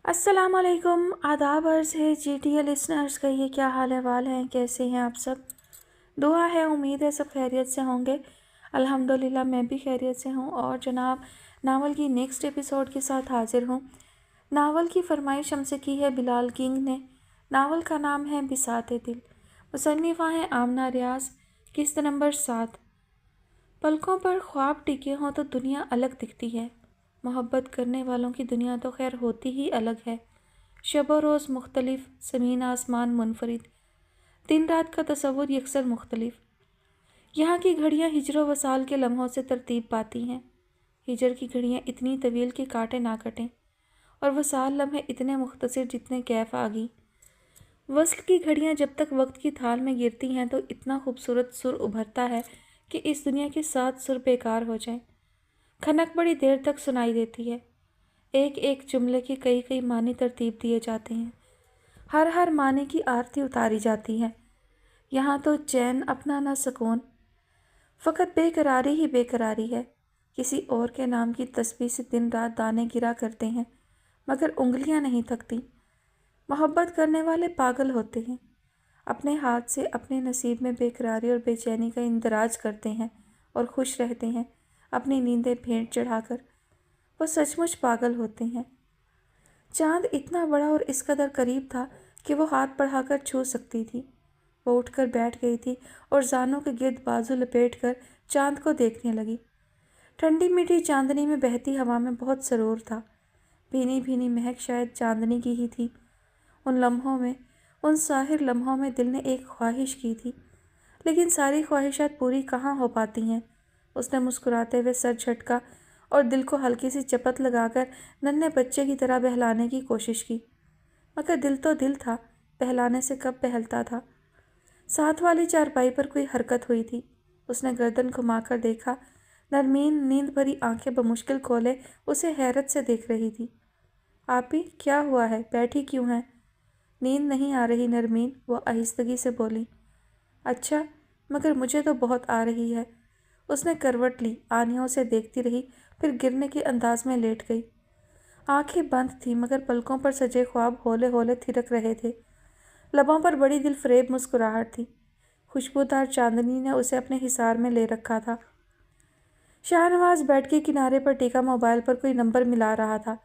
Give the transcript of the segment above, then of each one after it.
अस्सलाम वालेकुम, आदाब अर्ज़ है GTL लिसनर्स। कहिए क्या हाल अहवाल हैं, कैसे हैं आप सब। दुआ है, उम्मीद है सब खैरियत से होंगे। अल्हम्दुलिल्लाह मैं भी खैरियत से हूँ और जनाब नावल की नेक्स्ट एपिसोड के साथ हाजिर हूँ। नावल की फरमाइश हमसे की है बिलाल किंग ने। नावल का नाम है बिसाते दिल। मुसन्निफ़ा हैं आमना रियाज। किस्त नंबर 7। पलकों पर ख्वाब टिके हों तो दुनिया अलग दिखती है। मोहब्बत करने वालों की दुनिया तो खैर होती ही अलग है। शब व रोज़ मुख्तलिफ, ज़मीन आसमान मुनफरिद, दिन रात का तसव्वुर यकसर मुख्तलिफ। यहाँ की घड़ियाँ हिजर व वसाल के लम्हों से तरतीब पाती हैं। हिजर की घड़ियाँ इतनी तवील कि काटे ना कटें, और वसाल लम्हे इतने मुख्तसर जितने कैफ आगी। वस्ल की घड़ियाँ जब तक वक्त की थाल में गिरती हैं तो इतना खूबसूरत सुर उभरता है कि इस दुनिया के 7 सुर बेकार हो जाएं। खनक बड़ी देर तक सुनाई देती है। एक एक जुमले के कई कई मानी तरतीब दिए जाते हैं। हर हर मानी की आरती उतारी जाती है। यहाँ तो चैन अपना ना सुकून, फ़कत बेकरारी ही बेकरारी है। किसी और के नाम की तस्बीह से दिन रात दाने गिरा करते हैं, मगर उंगलियाँ नहीं थकती। मोहब्बत करने वाले पागल होते हैं। अपने हाथ से अपने नसीब में बेकरारी और बेचैनी का इंदराज करते हैं और खुश रहते हैं अपनी नींदें भेंट चढ़ाकर। वो सचमुच पागल होते हैं। चाँद इतना बड़ा और इस कदर करीब था कि वो हाथ बढ़ाकर छू सकती थी। वो उठकर बैठ गई थी और जानों के गिर्द बाजू लपेटकर चाँद को देखने लगी। ठंडी मीठी चांदनी में बहती हवा में बहुत सरूर था। भीनी भीनी महक शायद चांदनी की ही थी। उन लम्हों में, उन साहिर लम्हों में दिल ने एक ख्वाहिश की थी, लेकिन सारी ख्वाहिशात पूरी कहाँ हो पाती हैं। उसने मुस्कुराते हुए सर झटका और दिल को हल्की सी चपत लगाकर नन्हे बच्चे की तरह बहलाने की कोशिश की, मगर दिल तो दिल था, बहलाने से कब बहलता था। साथ वाली चारपाई पर कोई हरकत हुई थी। उसने गर्दन घुमाकर देखा। नरमीन नींद भरी आंखें बमुश्किल खोले उसे हैरत से देख रही थी। आपी, क्या हुआ है, बैठी क्यों हैं? नींद नहीं आ रही नरमीन, वो आहिस्तगी से बोली। अच्छा, मगर मुझे तो बहुत आ रही है। उसने करवट ली, आनियों से देखती रही, फिर गिरने के अंदाज में लेट गई। आंखें बंद थीं, मगर पलकों पर सजे ख्वाब होले होले थिरक रहे थे। लबों पर बड़ी दिलफरेब मुस्कुराहट थी। खुशबूदार चांदनी ने उसे अपने हिसार में ले रखा था। शाहनवाज बेड के किनारे पर टिका मोबाइल पर कोई नंबर मिला रहा था।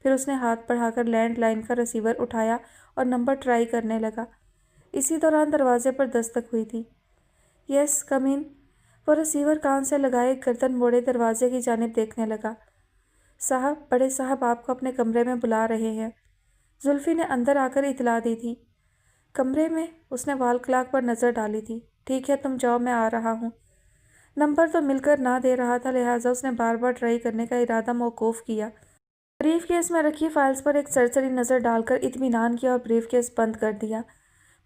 फिर उसने हाथ बढ़ाकर लैंडलाइन का रिसीवर उठाया और नंबर ट्राई करने लगा। इसी दौरान दरवाजे पर दस्तक हुई थी। यस, कम इन। वो रिसीवर कान से लगाए गर्दन मोड़े दरवाजे की जानिब देखने लगा। साहब, बड़े साहब आपको अपने कमरे में बुला रहे हैं। जुल्फी ने अंदर आकर इतला दी थी। कमरे में? उसने वॉल क्लॉक पर नज़र डाली थी। ठीक है, तुम जाओ, मैं आ रहा हूँ। नंबर तो मिलकर ना दे रहा था, लिहाजा उसने बार बार ट्राई करने का इरादा मौकूफ़ किया। ब्रीफ केस में रखी फाइल्स पर एक सरसरी नज़र डालकर इत्मीनान किया और ब्रीफ केस बंद कर दिया।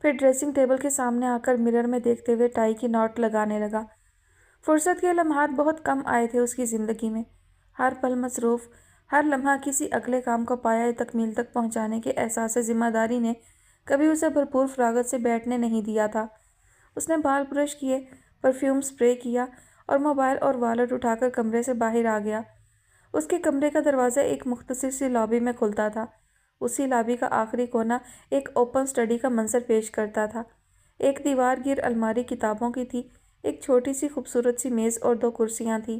फिर ड्रेसिंग टेबल के सामने आकर मिरर में देखते हुए टाई की नॉट लगाने लगा। फुर्सत के लम्हात बहुत कम आए थे उसकी ज़िंदगी में। हर पल मसरूफ़, हर लम्हा किसी अगले काम को पाया तकमील तक पहुँचाने के एहसास ज़िम्मेदारी ने कभी उसे भरपूर फरागत से बैठने नहीं दिया था। उसने बाल ब्रश किए, परफ्यूम स्प्रे किया और मोबाइल और वॉलेट उठाकर कमरे से बाहर आ गया। उसके कमरे का दरवाज़ा एक मुख्तसर सी लॉबी में खुलता था। उसी लॉबी का आखिरी कोना एक ओपन स्टडी का मंजर पेश करता था। एक दीवार गिर अलमारी किताबों की थी, एक छोटी सी खूबसूरत सी मेज़ और 2 कुर्सियाँ थीं,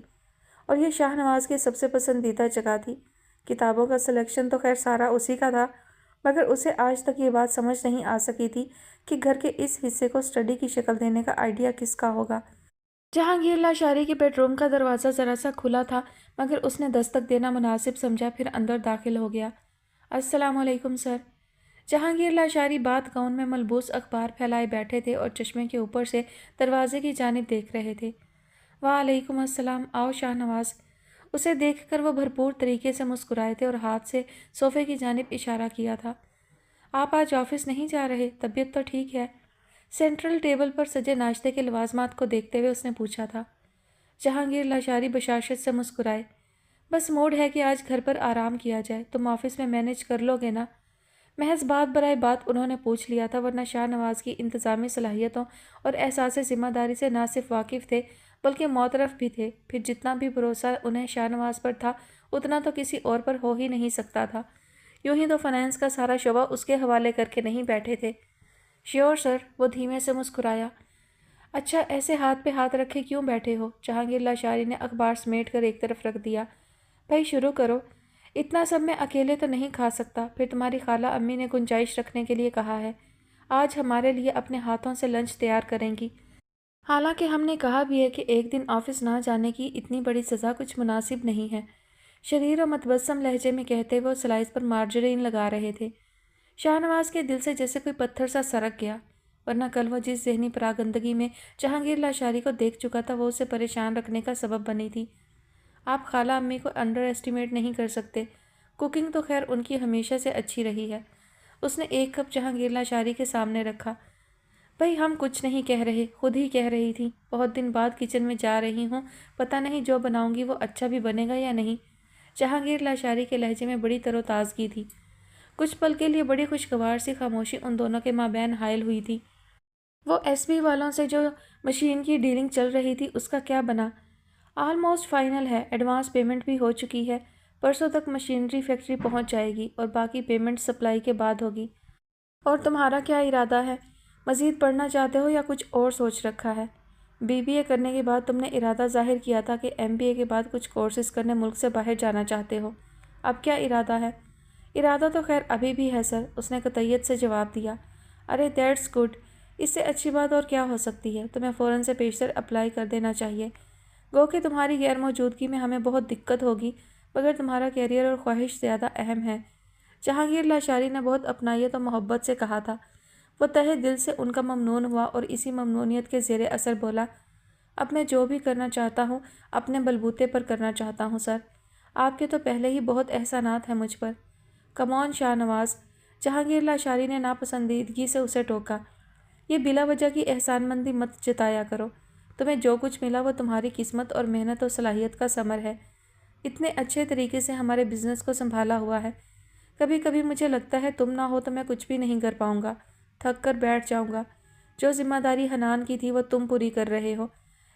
और यह शाहनवाज की सबसे पसंदीदा जगह थी। किताबों का सिलेक्शन तो खैर सारा उसी का था, मगर उसे आज तक ये बात समझ नहीं आ सकी थी कि घर के इस हिस्से को स्टडी की शक्ल देने का आइडिया किसका होगा। जहांगीर लाशारी के बेडरूम का दरवाज़ा ज़रा सा खुला था, मगर उसने दस्तक देना मुनासिब समझा, फिर अंदर दाखिल हो गया। अस्सलाम वालेकुम सर। जहांगीर लाशारी बात गाउन में मलबूस अखबार फैलाए बैठे थे और चश्मे के ऊपर से दरवाजे की जानिब देख रहे थे। वालेकुम अस्सलाम, आओ शाहनवाज। उसे देखकर वो भरपूर तरीके से मुस्कुराए थे और हाथ से सोफ़े की जानिब इशारा किया था। आप आज ऑफिस नहीं जा रहे? तबीयत तो ठीक है? सेंट्रल टेबल पर सजे नाश्ते के लवाजमात को देखते हुए उसने पूछा था। जहांगीर लाशारी बशाशत से मुस्कुराए। बस मूड है कि आज घर पर आराम किया जाए, तुम ऑफिस में मैनेज कर लोगे ना? महज बात बराए बात उन्होंने पूछ लिया था, वरना शाहनवाज की इंतज़ामी सलाहियतों और एहसास ज़िम्मेदारी से ना सिर्फ वाकिफ़ थे बल्कि मौतरफ़ भी थे। फिर जितना भी भरोसा उन्हें शाहनवाज पर था, उतना तो किसी और पर हो ही नहीं सकता था। यूं ही तो फाइनेंस का सारा शोबा उसके हवाले करके नहीं बैठे थे। श्योर सर, वो धीमे से मुस्कुराया। अच्छा, ऐसे हाथ पे हाथ रखे क्यों बैठे हो? जहांगीर लाचारी ने अखबार समेट कर एक तरफ रख दिया। भाई शुरू करो, इतना सब मैं अकेले तो नहीं खा सकता। फिर तुम्हारी खाला अम्मी ने गुंजाइश रखने के लिए कहा है। आज हमारे लिए अपने हाथों से लंच तैयार करेंगी। हालांकि हमने कहा भी है कि एक दिन ऑफिस ना जाने की इतनी बड़ी सज़ा कुछ मुनासिब नहीं है। शरीर और मतबस्सम लहजे में कहते वो स्लाइस पर मार्जरीन लगा रहे थे। शाहनवाज के दिल से जैसे कोई पत्थर सा सरक गया, वरना कल वो जिस ज़हनी परागंदगी में जहांगीर लाचारी को देख चुका था वो उसे परेशान रखने का सबब बनी थी। आप खाला अम्मी को अंडर एस्टिमेट नहीं कर सकते। कुकिंग तो खैर उनकी हमेशा से अच्छी रही है। उसने एक कप जहांगीर लाचारी के सामने रखा। भाई हम कुछ नहीं कह रहे, खुद ही कह रही थी। बहुत दिन बाद किचन में जा रही हूँ, पता नहीं जो बनाऊंगी वो अच्छा भी बनेगा या नहीं। जहांगीर लाचारी के लहजे में बड़ी तरोताज़गी थी। कुछ पल के लिए बड़ी खुशगवार सी खामोशी उन दोनों के माबैन हायल हुई थी। वो एसबी वालों से जो मशीन की डीलिंग चल रही थी उसका क्या बना? ऑलमोस्ट फाइनल है, एडवांस पेमेंट भी हो चुकी है। परसों तक मशीनरी फैक्ट्री पहुंच जाएगी और बाकी पेमेंट सप्लाई के बाद होगी। और तुम्हारा क्या इरादा है? मज़ीद पढ़ना चाहते हो या कुछ और सोच रखा है? बीबीए करने के बाद तुमने इरादा ज़ाहिर किया था कि एमबीए के बाद कुछ कोर्सेज करने मुल्क से बाहर जाना चाहते हो। अब क्या इरादा है? इरादा तो खैर अभी भी है सर, उसने कतईयत से जवाब दिया। अरे दैट्स गुड, इससे अच्छी बात और क्या हो सकती है? तुम्हें फ़ौरन से पेशतर अप्लाई कर देना चाहिए। गो कि तुम्हारी गैर मौजूदगी में हमें बहुत दिक्कत होगी, मगर तुम्हारा कैरियर और ख्वाहिश ज़्यादा अहम है। जहांगीर लाचारी ने बहुत अपनायत और मोहब्बत से कहा था। वो तहे दिल से उनका ममनून हुआ और इसी ममनूनियत के ज़ेरे असर बोला, अब मैं जो भी करना चाहता हूँ अपने बलबूते पर करना चाहता हूँ सर। आपके तो पहले ही बहुत एहसानात हैं मुझ पर। कमॉन शाहनवाज, जहांगीर लाचारी ने नापसंदीदगी से उसे टोका। ये बिला वजह की एहसानमंदी मत जताया करो। तुम्हें जो कुछ मिला वो तुम्हारी किस्मत और मेहनत और सलाहियत का समर है। इतने अच्छे तरीके से हमारे बिजनेस को संभाला हुआ है। कभी कभी मुझे लगता है तुम ना हो तो मैं कुछ भी नहीं कर पाऊँगा, थक कर बैठ जाऊँगा। जो जिम्मेदारी हनान की थी वो तुम पूरी कर रहे हो।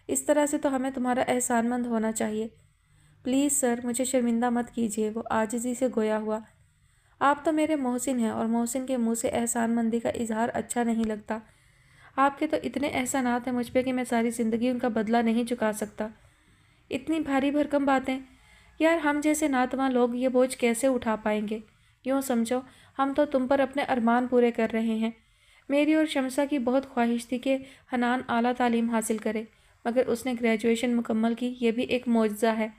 इस तरह से तो हमें तुम्हारा एहसानमंद होना चाहिए। प्लीज़ सर, मुझे शर्मिंदा मत कीजिए, वो आजिज़ी से गोया हुआ। आप तो मेरे मोहसिन हैं और मोहसिन के मुंह से एहसानमंदी का इजहार अच्छा नहीं लगता। आपके तो इतने एहसानात हैं मुझ पे कि मैं सारी ज़िंदगी उनका बदला नहीं चुका सकता। इतनी भारी भरकम बातें, यार हम जैसे नातवां लोग ये बोझ कैसे उठा पाएंगे? यूँ समझो हम तो तुम पर अपने अरमान पूरे कर रहे हैं। मेरी और शमसा की बहुत ख्वाहिश थी कि हनान आला तालीम हासिल करे, मगर उसने ग्रेजुएशन मुकम्मल की, ये भी एक मौजज़ा है।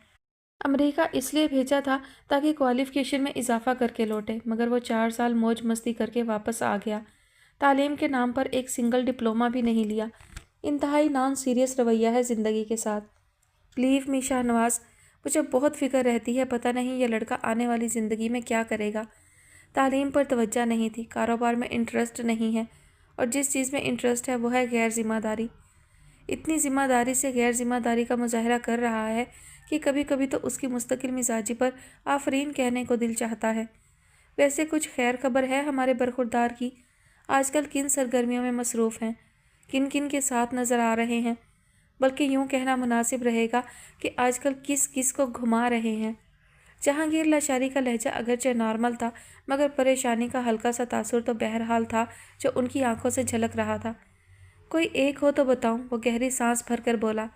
अमेरिका इसलिए भेजा था ताकि क्वालिफ़िकेशन में इजाफा करके लौटे, मगर वो 4 साल मौज मस्ती करके वापस आ गया। तालीम के नाम पर एक सिंगल डिप्लोमा भी नहीं लिया। इंतहाई नॉन सीरियस रवैया है ज़िंदगी के साथ। लीव मी शाहनवाज, मुझे बहुत फ़िक्र रहती है, पता नहीं ये लड़का आने वाली ज़िंदगी में क्या करेगा। तालीम पर तवज्जो नहीं थी, कारोबार में इंटरेस्ट नहीं है, और जिस चीज़ में इंटरेस्ट है वो है गैर ज़िम्मेदारी। इतनी ज़िम्मेदारी से गैर ज़िम्मेदारी का मुजाहरा कर रहा है कि कभी कभी तो उसकी मुस्तकिल मिजाजी पर आफरीन कहने को दिल चाहता है। वैसे कुछ खैर खबर है हमारे बरखुरदार की? आजकल किन सरगर्मियों में मसरूफ़ हैं, किन किन के साथ नज़र आ रहे हैं? बल्कि यूँ कहना मुनासिब रहेगा कि आजकल किस किस को घुमा रहे हैं। जहांगीर लाचारी का लहजा अगरचे नॉर्मल था, मगर परेशानी का हल्का सा तासुर तो बहरहाल था जो उनकी आंखों से झलक रहा था। कोई एक हो तो बताऊं, वो गहरी सांस भरकर बोला।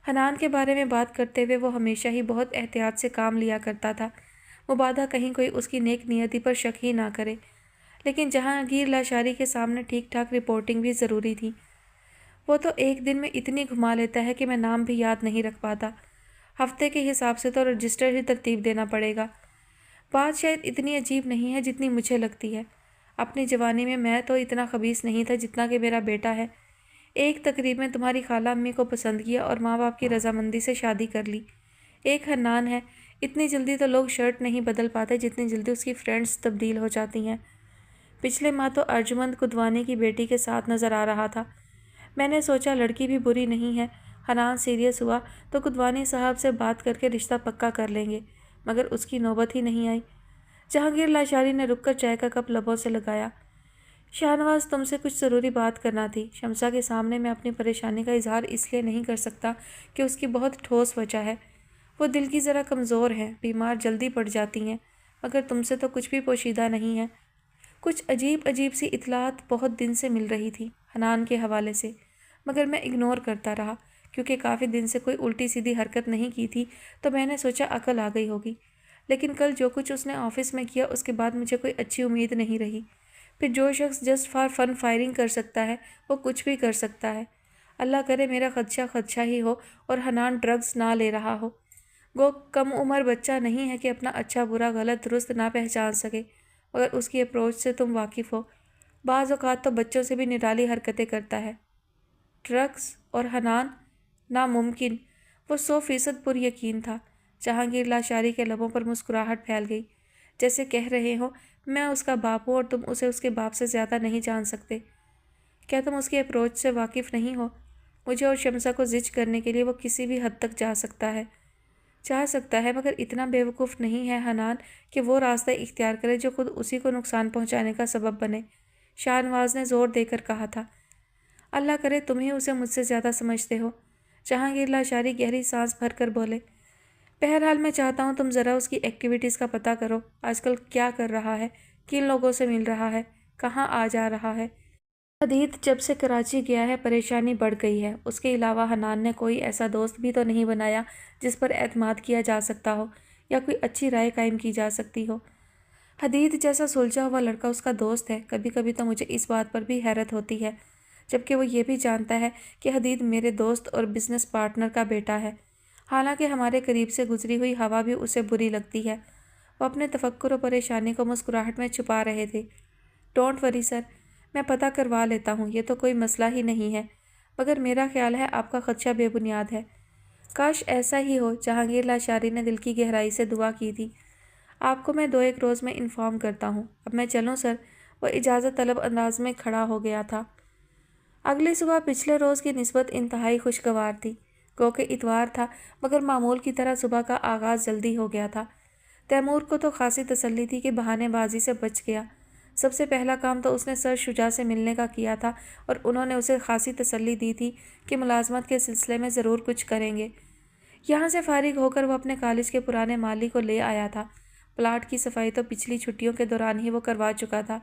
हनान के बारे में बात करते हुए वो हमेशा ही बहुत एहतियात से काम लिया करता था, मुबादा कहीं कोई उसकी नेक नियति पर शक ही ना करे। लेकिन जहांगीर लाचारी के सामने ठीक ठाक रिपोर्टिंग भी ज़रूरी थी। वो तो एक दिन में इतनी घुमा लेता है कि मैं नाम भी याद नहीं रख पाता। हफ्ते के हिसाब से तो रजिस्टर ही तरतीब देना पड़ेगा। बात शायद इतनी अजीब नहीं है जितनी मुझे लगती है। अपनी जवानी में मैं तो इतना खबीस नहीं था जितना कि मेरा बेटा है। एक तकरीब में तुम्हारी खाला अम्मी को पसंद किया और माँ बाप की रजामंदी से शादी कर ली। एक हन्नान है, इतनी जल्दी तो लोग शर्ट नहीं बदल पाते जितनी जल्दी उसकी फ्रेंड्स तब्दील हो जाती हैं। पिछले माह तो अर्जुमंद कुदवानी की बेटी के साथ नज़र आ रहा था। मैंने सोचा लड़की भी बुरी नहीं है। हनान सीरियस हुआ तो कुदवानी साहब से बात करके रिश्ता पक्का कर लेंगे, मगर उसकी नौबत ही नहीं आई। जहांगीर लाचारी ने रुककर चाय का कप लबों से लगाया। शाहनवाज, तुमसे कुछ ज़रूरी बात करना थी। शमसा के सामने मैं अपनी परेशानी का इजहार इसलिए नहीं कर सकता कि उसकी बहुत ठोस वजह है। वो दिल की ज़रा कमज़ोर हैं, बीमार जल्दी पड़ जाती हैं। مگر تم سے تو کچھ بھی پوشیدہ نہیں ہے۔ کچھ عجیب عجیب سی اطلاعات بہت دن سے مل رہی تھی حنان کے حوالے سے، مگر میں اگنور کرتا رہا کیونکہ کافی دن سے کوئی الٹی سیدھی حرکت نہیں کی تھی، تو میں نے سوچا عقل آ گئی ہوگی۔ لیکن کل جو کچھ اس نے آفس میں کیا، اس کے بعد مجھے کوئی اچھی امید نہیں رہی۔ پھر جو شخص جسٹ فار فن فائرنگ کر سکتا ہے وہ کچھ بھی کر سکتا ہے۔ اللہ کرے میرا خدشہ خدشہ ہی ہو اور حنان ڈرگز نہ لے رہا ہو۔ وہ کم عمر بچہ نہیں ہے کہ اپنا اچھا برا غلط درست نہ پہچان سکے، مگر اس کی اپروچ سے تم واقف ہو۔ بعض اوقات تو بچوں سے بھی نرالی حرکتیں کرتا ہے۔ ڈرگز اور حنان؟ ناممکن۔ وہ 100% پر یقین تھا۔ جہانگیر لاشاری کے لبوں پر مسکراہٹ پھیل گئی، جیسے کہہ رہے ہو میں اس کا باپ ہوں اور تم اسے اس کے باپ سے زیادہ نہیں جان سکتے۔ کیا تم اس کی اپروچ سے واقف نہیں ہو؟ مجھے اور شمسا کو زج کرنے کے لیے وہ کسی بھی حد تک جا سکتا ہے، مگر اتنا بے وقوف نہیں ہے حنان کہ وہ راستہ اختیار کرے جو خود اسی کو نقصان پہنچانے کا سبب بنے۔ شاہ نواز نے زور دے کر کہا تھا۔ اللہ کرے تم ہی اسے مجھ سے زیادہ سمجھتے ہو، جہانگیر لاشاری گہری سانس بھر کر بولے۔ بہرحال میں چاہتا ہوں تم ذرا اس کی ایکٹیویٹیز کا پتہ کرو، آج کل کیا کر رہا ہے، کن لوگوں سے مل رہا ہے، کہاں آ جا رہا ہے۔ حدید جب سے کراچی گیا ہے پریشانی بڑھ گئی ہے۔ اس کے علاوہ حنان نے کوئی ایسا دوست بھی تو نہیں بنایا جس پر اعتماد کیا جا سکتا ہو یا کوئی اچھی رائے قائم کی جا سکتی ہو۔ حدید جیسا سلجھا ہوا لڑکا اس کا دوست ہے؟ کبھی کبھی تو مجھے اس بات پر بھی حیرت ہوتی ہے، جبکہ وہ یہ بھی جانتا ہے کہ حدید میرے دوست اور بزنس پارٹنر کا بیٹا ہے، حالانکہ ہمارے قریب سے گزری ہوئی ہوا بھی اسے بری لگتی ہے۔ وہ اپنے تفکر و پریشانی کو مسکراہٹ میں چھپا رہے تھے۔ ڈونٹ وری سر، میں پتہ کروا لیتا ہوں، یہ تو کوئی مسئلہ ہی نہیں ہے، مگر میرا خیال ہے آپ کا خدشہ بے بنیاد ہے۔ کاش ایسا ہی ہو، جہانگیر لاشاری نے دل کی گہرائی سے دعا کی تھی۔ آپ کو میں 2-1 روز میں انفارم کرتا ہوں۔ اب میں چلوں سر؟ وہ اجازت طلب انداز میں کھڑا ہو گیا تھا۔ اگلی صبح پچھلے روز کی نسبت انتہائی خوشگوار تھی، گو کہ اتوار تھا، مگر معمول کی طرح صبح کا آغاز جلدی ہو گیا تھا۔ تیمور کو تو خاصی تسلی تھی کہ بہانے بازی سے بچ گیا۔ سب سے پہلا کام تو اس نے سر شجاع سے ملنے کا کیا تھا اور انہوں نے اسے خاصی تسلی دی تھی کہ ملازمت کے سلسلے میں ضرور کچھ کریں گے۔ یہاں سے فارغ ہو کر وہ اپنے کالج کے پرانے مالی کو لے آیا تھا۔ پلاٹ کی صفائی تو پچھلی چھٹیوں کے دوران ہی وہ کروا چکا تھا۔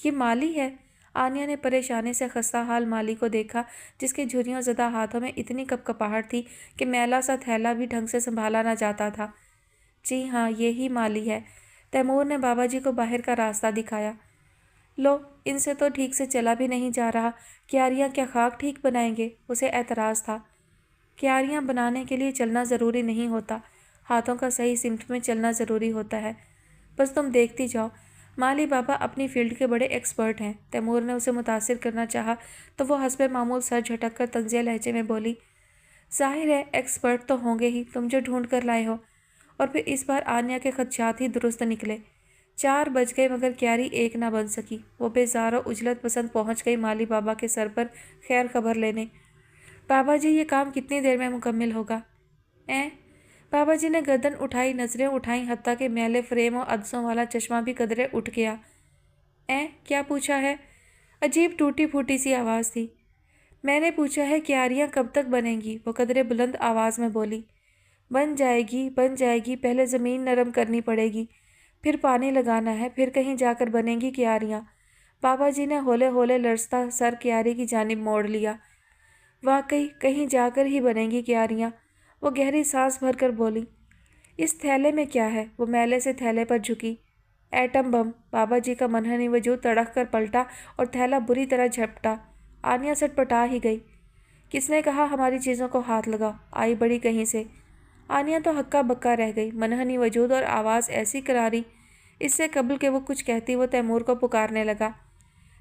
یہ مالی ہے؟ آنیا نے پریشانی سے خستہ حال مالی کو دیکھا، جس کے جھریوں زدہ ہاتھوں میں اتنی کپکپاہٹ تھی کہ میلا سا تھیلا بھی ڈھنگ سے سنبھالا نہ جاتا تھا۔ جی ہاں، یہی مالی ہے۔ تیمور نے بابا جی کو باہر کا راستہ دکھایا۔ لو، ان سے تو ٹھیک سے چلا بھی نہیں جا رہا، کیاریاں کیا خاک ٹھیک بنائیں گے؟ اسے اعتراض تھا۔ کیاریاں بنانے کے لیے چلنا ضروری نہیں ہوتا، ہاتھوں کا صحیح سمت میں چلنا ضروری ہوتا ہے۔ بس تم دیکھتی جاؤ، مالی بابا اپنی فیلڈ کے بڑے ایکسپرٹ ہیں۔ تیمور نے اسے متاثر کرنا چاہا تو وہ حسب معمول سر جھٹک کر طنزیہ لہجے میں بولی، ظاہر ہے ایکسپرٹ تو ہوں گے ہی، تم جو ڈھونڈ کر لائے ہو۔ اور پھر اس بار آنیا کے خدشات ہی درست نکلے۔ 4 بج گئے مگر کیاری ایک نہ بن سکی۔ وہ بیزار و عجلت پسند پہنچ گئی مالی بابا کے سر پر خیر خبر لینے۔ بابا جی، یہ کام کتنی دیر میں مکمل ہوگا؟ بابا جی نے گردن اٹھائی، نظریں اٹھائیں، حتیٰ کہ میلے فریم و عدسوں والا چشمہ بھی قدرے اٹھ گیا۔ کیا پوچھا ہے؟ عجیب ٹوٹی پھوٹی سی آواز تھی۔ میں نے پوچھا ہے کیاریاں کب تک بنیں گی؟ وہ قدرے بلند آواز میں بولی۔ بن جائے گی، پہلے زمین نرم کرنی پڑے گی، پھر پانی لگانا ہے، پھر کہیں جا کر بنیں گی کیاریاں۔ بابا جی نے ہولے ہولے لرزتا سر کیاری کی جانب موڑ لیا۔ واقعی کہیں جا کر ہی بنیں گی کیاریاں، وہ گہری سانس بھر کر بولی۔ اس تھیلے میں کیا ہے؟ وہ میلے سے تھیلے پر جھکی۔ Atom bomb. بابا جی کا منحنی وجود تڑک کر پلٹا اور تھیلا بری طرح جھپٹا۔ آنیا سٹ پٹا ہی گئی۔ کس نے کہا ہماری چیزوں کو ہاتھ لگاؤ؟ آئی بڑی کہیں سے۔ آنیا تو ہکا بکا رہ گئی۔ منحنی وجود اور آواز ایسی کراری، اس سے قبل کہ وہ کچھ کہتی وہ تیمور کو پکارنے لگا۔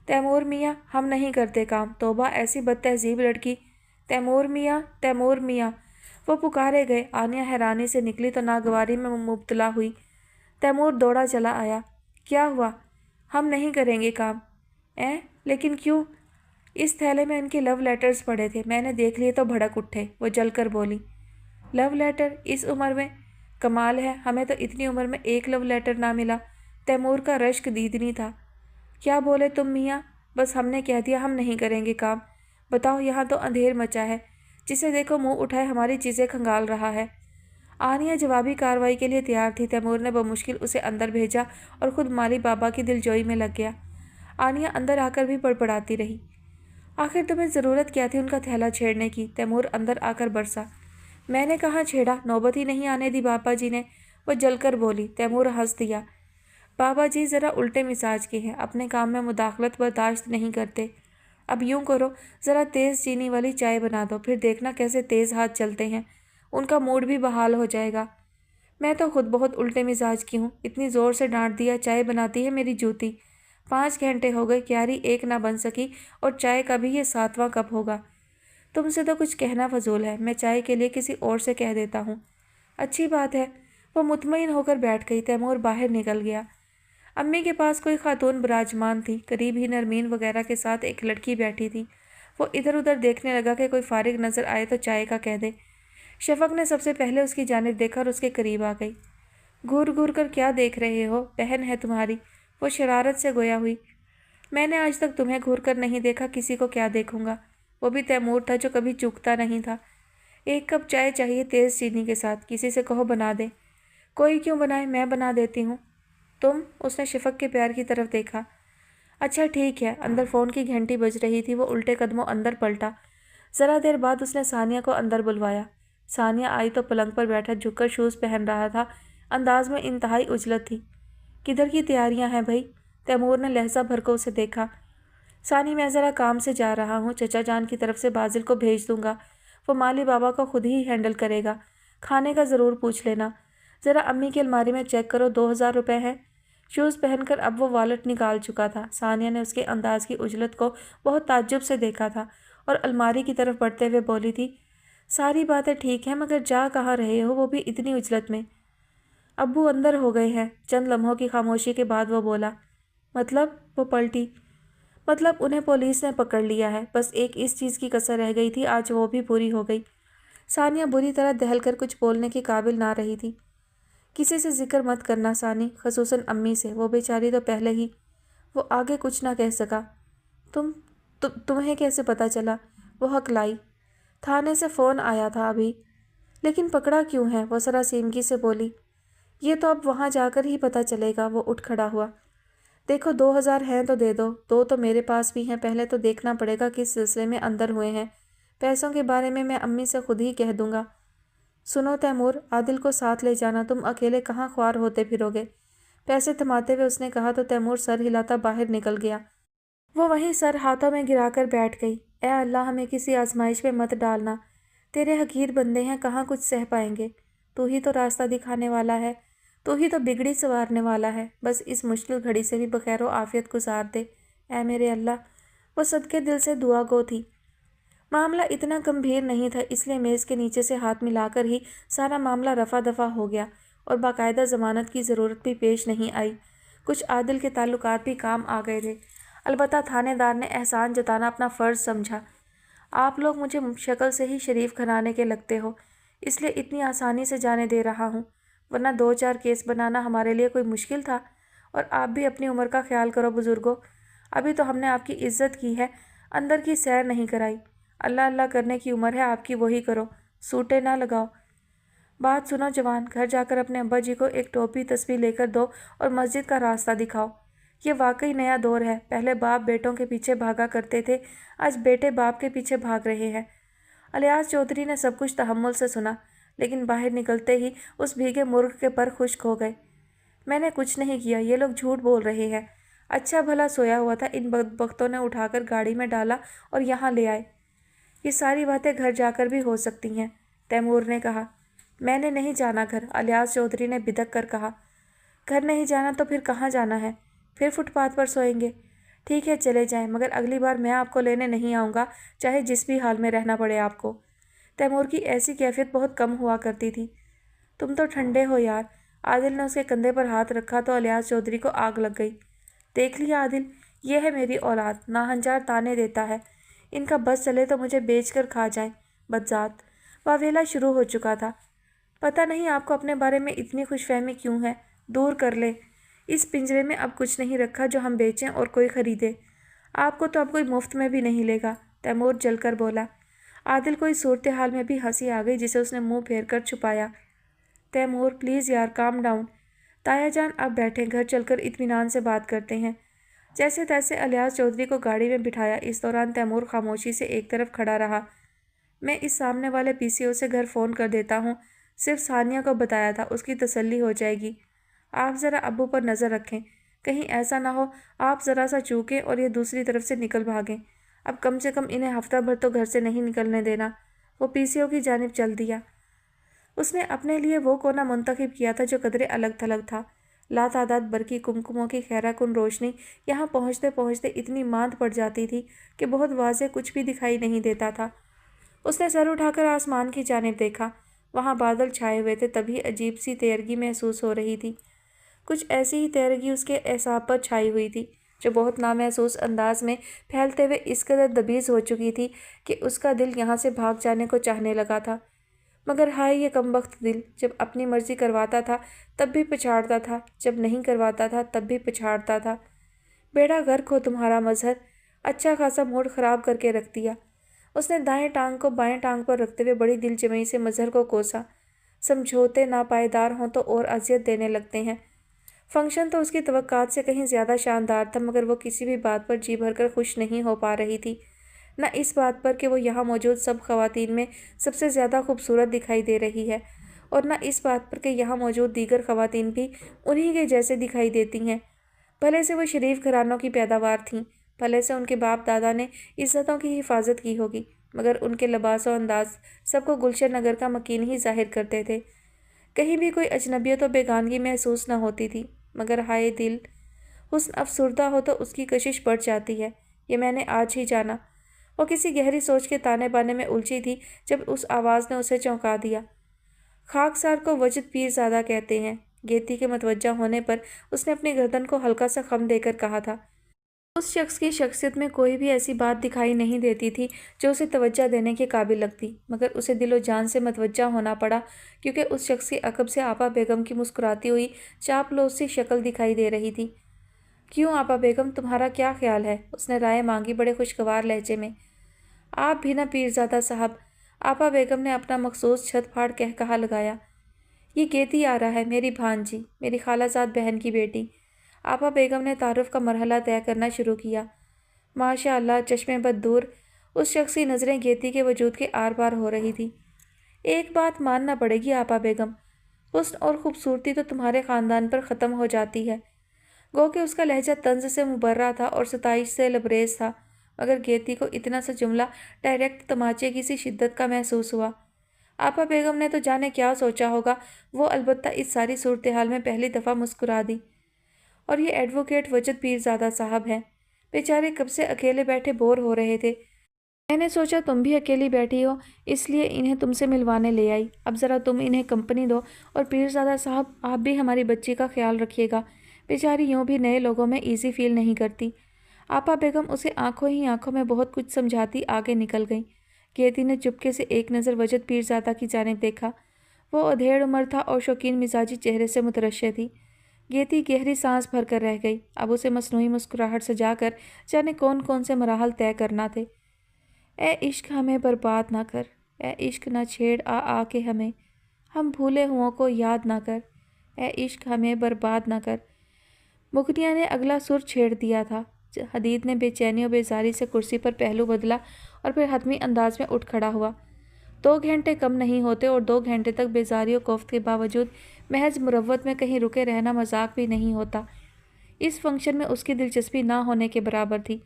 تیمور میاں، ہم نہیں کرتے کام، توبہ ایسی بد تہذیب لڑکی۔ تیمور میاں، تیمور میاں، وہ پکارے گئے۔ آنیا حیرانی سے نکلی تو ناگواری میں مبتلا ہوئی۔ تیمور دوڑا چلا آیا۔ کیا ہوا؟ ہم نہیں کریں گے کام۔ لیکن کیوں؟ اس تھیلے میں ان کے لو لیٹرز پڑے تھے، میں نے دیکھ لیے تو بھڑک اٹھے، وہ جل کر بولی۔ لو لیٹر؟ اس عمر میں؟ کمال ہے، ہمیں تو اتنی عمر میں ایک لو لیٹر نہ ملا۔ تیمور کا رشک دیدنی تھا۔ کیا بولے تم میاں؟ بس ہم نے کہہ دیا ہم نہیں کریں گے کام۔ بتاؤ، یہاں تو اندھیر مچا ہے، جسے دیکھو منہ اٹھائے ہماری چیزیں کھنگال رہا ہے۔ आनिया जवाबी कार्रवाई के लिए तैयार थी। तैमूर ने बमुश्किल उसे अंदर भेजा और खुद माली बाबा की दिलजोई में लग गया। आनिया अंदर आकर भी बड़बड़ाती रही। आखिर तुम्हें ज़रूरत क्या थी उनका थैला छेड़ने की? तैमूर अंदर आकर बरसा। मैंने कहाँ छेड़ा, नौबत ही नहीं आने दी बाबा जी ने, वो जलकर बोली। तैमूर हंस दिया। बाबा जी ज़रा उल्टे मिजाज के हैं, अपने काम में मुदाखलत बर्दाश्त नहीं करते। अब यूं करो, ज़रा तेज़ चीनी वाली चाय बना दो, फिर देखना कैसे तेज़ हाथ चलते हैं, उनका मूड भी बहाल हो जाएगा। मैं तो खुद बहुत उल्टे मिजाज की हूँ, इतनी ज़ोर से डांट दिया, चाय बनाती है मेरी जूती। 5 घंटे हो गए, क्यारी एक ना बन सकी, और चाय का भी ये 7वां कप होगा। तुमसे तो कुछ कहना फजूल है, मैं चाय के लिए किसी और से कह देता हूँ। अच्छी बात है। वो मुतमईन होकर बैठ गई। तैमूर बाहर निकल गया। अम्मी के पास कोई खातून विराजमान थी। करीब ही नरमीन वगैरह के साथ एक लड़की बैठी थी। वो इधर उधर देखने लगा कि कोई फारिग नजर आए तो चाय का कह दे। शफक ने सबसे पहले उसकी जानिब देखा और उसके करीब आ गई। घूर घूर कर क्या देख रहे हो, बहन है तुम्हारी, वो शरारत से गोया हुई। मैंने आज तक तुम्हें घूर कर नहीं देखा, किसी को क्या देखूंगा। वो भी तैमूर था जो कभी चूकता नहीं था। 1 कप चाय चाहिए तेज़ चीनी के साथ, किसी से कहो बना दे। कोई क्यों बनाए, मैं बना देती हूँ। तुम? उसने शफक के प्यार की तरफ देखा। अच्छा ठीक है। अंदर फ़ोन की घंटी बज रही थी। वो उल्टे कदमों अंदर पलटा। ज़रा देर बाद उसने सानिया को अंदर बुलवाया। सानिया आई तो पलंग पर बैठा झुककर शूज़ पहन रहा था। अंदाज में इंतहाई उजलत थी। किधर की तैयारियां हैं भाई? तैमूर ने लहजा भर को उसे देखा। सानी, मैं ज़रा काम से जा रहा हूँ, चचा जान की तरफ से बाजिल को भेज दूंगा, वो माली बाबा को खुद ही हैंडल करेगा। खाने का ज़रूर पूछ लेना। ज़रा अम्मी की अलमारी में चेक करो, 2000 रुपये हैं। शूज़ पहनकर अब वो वॉलेट निकाल चुका था। सानिया ने उसके अंदाज की उजलत को बहुत ताज्जुब से देखा था और अलमारी की तरफ बढ़ते हुए बोली थी, सारी बातें ठीक हैं, मगर जा कहाँ रहे हो, वो भी इतनी उजलत में? अब्बू अंदर हो गए हैं। चंद लम्हों की खामोशी के बाद वो बोला। मतलब? वो पलटी। मतलब उन्हें पुलिस ने पकड़ लिया है। बस एक इस चीज़ की कसर रह गई थी, आज वो भी पूरी हो गई। सानिया बुरी तरह दहलकर कुछ बोलने की काबिल ना रही थी। किसी से जिक्र मत करना सानी, खसूसन अम्मी से, वो बेचारी तो पहले ही। वो आगे कुछ ना कह सका। तुम्हें कैसे पता चला? वो हकलाई। थाने से फ़ोन आया था अभी। लेकिन पकड़ा क्यों है? वो जरा सीमगी से बोली। ये तो अब वहाँ जाकर ही पता चलेगा। वो उठ खड़ा हुआ। देखो 2000 हैं तो दे दो, 2 तो मेरे पास भी हैं, पहले तो देखना पड़ेगा किस सिलसिले में अंदर हुए हैं। पैसों के बारे में मैं अम्मी से खुद ही कह दूंगा। सुनो तैमूर, आदिल को साथ ले जाना, तुम अकेले कहाँ ख्वार होते फिरोगे। पैसे थमाते हुए उसने कहा तो तैमूर सर हिलाता बाहर निकल गया। वो वहीं सर हाथों में गिराकर बैठ गई। ए अल्लाह, हमें किसी आजमाइश में मत डालना। तेरे हकीर बंदे हैं, कहाँ कुछ सह पाएंगे। तू ही तो रास्ता दिखाने वाला है, तू ही तो बिगड़ी संवारने वाला है। बस इस मुश्किल घड़ी से भी बखैर आफियत गुजार दे ए मेरे अल्लाह। वो सदके दिल से दुआ गो थी। मामला इतना गंभीर नहीं था, इसलिए मेज़ के नीचे से हाथ मिलाकर ही सारा मामला रफा दफा हो गया और बाकायदा ज़मानत की ज़रूरत भी पेश नहीं आई। कुछ आदिल के ताल्लुकात भी काम आ गए थे। अलबत्ता थानेदार ने एहसान जताना अपना फ़र्ज़ समझा। आप लोग मुझे शक्ल से ही शरीफ घराने के लगते हो, इसलिए इतनी आसानी से जाने दे रहा हूँ, वरना 2-4 केस बनाना हमारे लिए कोई मुश्किल था। और आप भी अपनी उम्र का ख्याल करो बुज़ुर्गों। अभी तो हमने आपकी इज्जत की है, अंदर की सैर नहीं कराई। अल्लाह अल्लाह करने की उम्र है आपकी, वही करो, सूटे ना लगाओ। बात सुनो जवान, घर जाकर अपने अब्बा जी को एक टोपी तस्बीह लेकर दो और मस्जिद का रास्ता दिखाओ। ये वाकई नया दौर है। पहले बाप बेटों के पीछे भागा करते थे, आज बेटे बाप के पीछे भाग रहे हैं। अलियास चौधरी ने सब कुछ तहम्मुल से सुना, लेकिन बाहर निकलते ही उस भीगे मुर्ग के पर खुश्क हो गए। मैंने कुछ नहीं किया, ये लोग झूठ बोल रहे हैं। अच्छा भला सोया हुआ था, इन बख्तों ने उठाकर गाड़ी में डाला और यहाँ ले आए। ये सारी बातें घर जाकर भी हो सकती हैं, तैमूर ने कहा। मैंने नहीं जाना घर, अलियास चौधरी ने बिदक कर कहा। घर नहीं जाना तो फिर कहाँ जाना है? फिर फुटपाथ पर सोएंगे। ठीक है चले जाएं, मगर अगली बार मैं आपको लेने नहीं आऊँगा, चाहे जिस भी हाल में रहना पड़े आपको। तैमूर की ऐसी कैफियत बहुत कम हुआ करती थी। तुम तो ठंडे हो यार। आदिल ने उसके कंधे पर हाथ रखा तो अलियास चौधरी को आग लग गई। देख लिया आदिल, ये है मेरी औलाद, नाहंजार ताने देता है। इनका बस चले तो मुझे बेच कर खा जाए, बदजात। वावेला शुरू हो चुका था। पता नहीं आपको अपने बारे में इतनी खुशफहमी क्यों है। दूर कर ले। इस पिंजरे में अब कुछ नहीं रखा जो हम बेचें और कोई ख़रीदे। आपको तो अब कोई मुफ्त में भी नहीं लेगा, तैमूर जलकर बोला। आदिल को इस सूरत हाल में भी हंसी आ गई, जिसे उसने मुंह फेर कर छुपाया। तैमूर प्लीज़ यार काम डाउन। ताया जान आप बैठें, घर चलकर इत्मीनान से बात करते हैं। जैसे तैसे अलियास चौधरी को गाड़ी में बिठाया। इस दौरान तैमूर खामोशी से एक तरफ खड़ा रहा। मैं इस सामने वाले पीसीओ से घर फ़ोन कर देता हूँ, सिर्फ सानिया को बताया था, उसकी तसल्ली हो जाएगी। आप ज़रा अब्बू पर नज़र रखें, कहीं ऐसा ना हो आप ज़रा सा चूकें और ये दूसरी तरफ से निकल भागें। अब कम से कम इन्हें हफ्ता भर तो घर से नहीं निकलने देना। वो पीसीओ की जानिब चल दिया। उसने अपने लिए वो कोना मुंतखब किया था जो कदरे अलग थलग था। लातादाद बरकी कुमकुमों की खैराकुन रोशनी यहाँ पहुँचते पहुँचते इतनी मांद पड़ जाती थी कि बहुत वाज़े कुछ भी दिखाई नहीं देता था। उसने सर उठाकर आसमान की जानिब देखा। वहाँ बादल छाए हुए थे, तभी अजीब सी तैरगी महसूस हो रही थी। कुछ ऐसी ही तैरगी उसके एसाब पर छाई हुई थी जो बहुत नामहसूस अंदाज में फैलते हुए इस कदर दबीज़ हो चुकी थी कि उसका दिल यहाँ से भाग जाने को चाहने लगा था। मगर हाय ये कमबख्त दिल, जब अपनी मर्जी करवाता था तब भी पछाड़ता था, जब नहीं करवाता था तब भी पछाड़ता था। बेड़ा गर्क हो तुम्हारा मजहर, अच्छा खासा मूड ख़राब करके रख दिया। उसने दाएं टांग को बाएं टांग पर रखते हुए बड़ी दिलजमई से मजहर को कोसा। समझौते नापायदार हों तो और अजियत देने लगते हैं। फंक्शन तो उसकी तवक्कात से कहीं ज़्यादा शानदार था, मगर वो किसी भी बात पर जी भरकर खुश नहीं हो पा रही थी। न इस बात पर कि वो यहाँ मौजूद सब ख़वातीन में सबसे ज़्यादा खूबसूरत दिखाई दे रही है, और न इस बात पर कि यहाँ मौजूद दीगर ख़वातीन भी उन्हीं के जैसे दिखाई देती हैं। भले से वो शरीफ घरानों की पैदावार थीं, भले से उनके बाप दादा ने इज़्ज़तों की हिफाजत की होगी, मगर उनके लिबास और अंदाज सबको गुलशन नगर का मकीन ही जाहिर करते थे। कहीं भी कोई अजनबियत और बेगानगी महसूस न होती थी। मगर हाय दिल, हुस्न अफसुर्दा हो तो उसकी कशिश बढ़ जाती है, ये मैंने आज ही जाना। वो किसी गहरी सोच के ताने बाने में उलझी थी जब उस आवाज़ ने उसे चौंका दिया। खाकसार को वजद पीरज़ादा कहते हैं। गेती के मतवज्जा होने पर उसने अपनी गर्दन को हल्का सा खम देकर कहा था। उस शख्स की शख्सियत में कोई भी ऐसी बात दिखाई नहीं देती थी जो उसे तवज्जा देने के काबिल लगती, मगर उसे दिलो जान से मतवज्जा होना पड़ा क्योंकि उस शख्स की अकब से आपा बेगम की मुस्कुराती हुई चापलूस सी शक्ल दिखाई दे रही थी। क्यों आपा बेगम, तुम्हारा क्या ख्याल है? उसने राय मांगी बड़े खुशगवार लहजे में। आप भी ना पीरज़ादा साहब, आपा बेगम ने अपना मखसूस छत फाड़ कह कहा लगाया। ये गेती आ रहा है, मेरी भांजी, मेरी खालाजाद बहन की बेटी। आपा बेगम ने तारुफ का मरहला तय करना शुरू किया। माशा अल्लाह, चश्मे बद दूर उस शख्स की नज़रें गेती के वजूद के आर पार हो रही थी। एक बात मानना पड़ेगी आपा बेगम, हुस्न और ख़ूबसूरती तो तुम्हारे ख़ानदान पर ख़त्म हो जाती है। गो कि उसका लहजा तंज से मुबर्रा था और सताइश से लबरेज था, मगर गेती को इतना सा जुमला डायरेक्ट तमाचे की सी शिद्दत का महसूस हुआ। आपा बेगम ने तो जाने क्या सोचा होगा, वो अलबत्ता इस सारी सूरत हाल में पहली दफ़ा मुस्कुरा दी। और ये एडवोकेट वजद पीरज़ादा साहब हैं, बेचारे कब से अकेले बैठे बोर हो रहे थे। मैंने सोचा तुम भी अकेली बैठी हो, इसलिए इन्हें तुमसे मिलवाने ले आई। अब ज़रा तुम इन्हें कंपनी दो, और पीरज़ादा साहब आप भी हमारी बच्ची का ख्याल रखिएगा, बेचारी यूँ भी नए लोगों में ईजी फील नहीं करती। आपा बेगम उसे आंखों ही आंखों में बहुत कुछ समझाती आगे निकल गई। गेती ने चुपके से एक नज़र वजद पीरज़ादा की जानिब देखा। वो अधेड़ उम्र था और शौकीन मिजाजी चेहरे से मुतरश्शे थी। गेती गहरी सांस भर कर रह गई। अब उसे मसनूई मुस्कुराहट सजाकर जाने कौन कौन से मराहल तय करना थे। ए इश्क हमें बर्बाद ना कर, ए इश्क ना छेड़ आ के हमें, हम भूले हुओं को याद ना कर, ए इश्क हमें बर्बाद ना कर। मुगनिया ने अगला सुर छेड़ दिया था। हदीद ने बेचैनी और बेजारी से कुर्सी पर पहलू बदला और फिर हतमी अंदाज में उठ खड़ा हुआ। 2 घंटे कम नहीं होते और 2 घंटे तक बेजारी और कोफ्त के बावजूद महज मुरव्वत में कहीं रुके रहना मजाक भी नहीं होता। इस फंक्शन में उसकी दिलचस्पी ना होने के बराबर थी।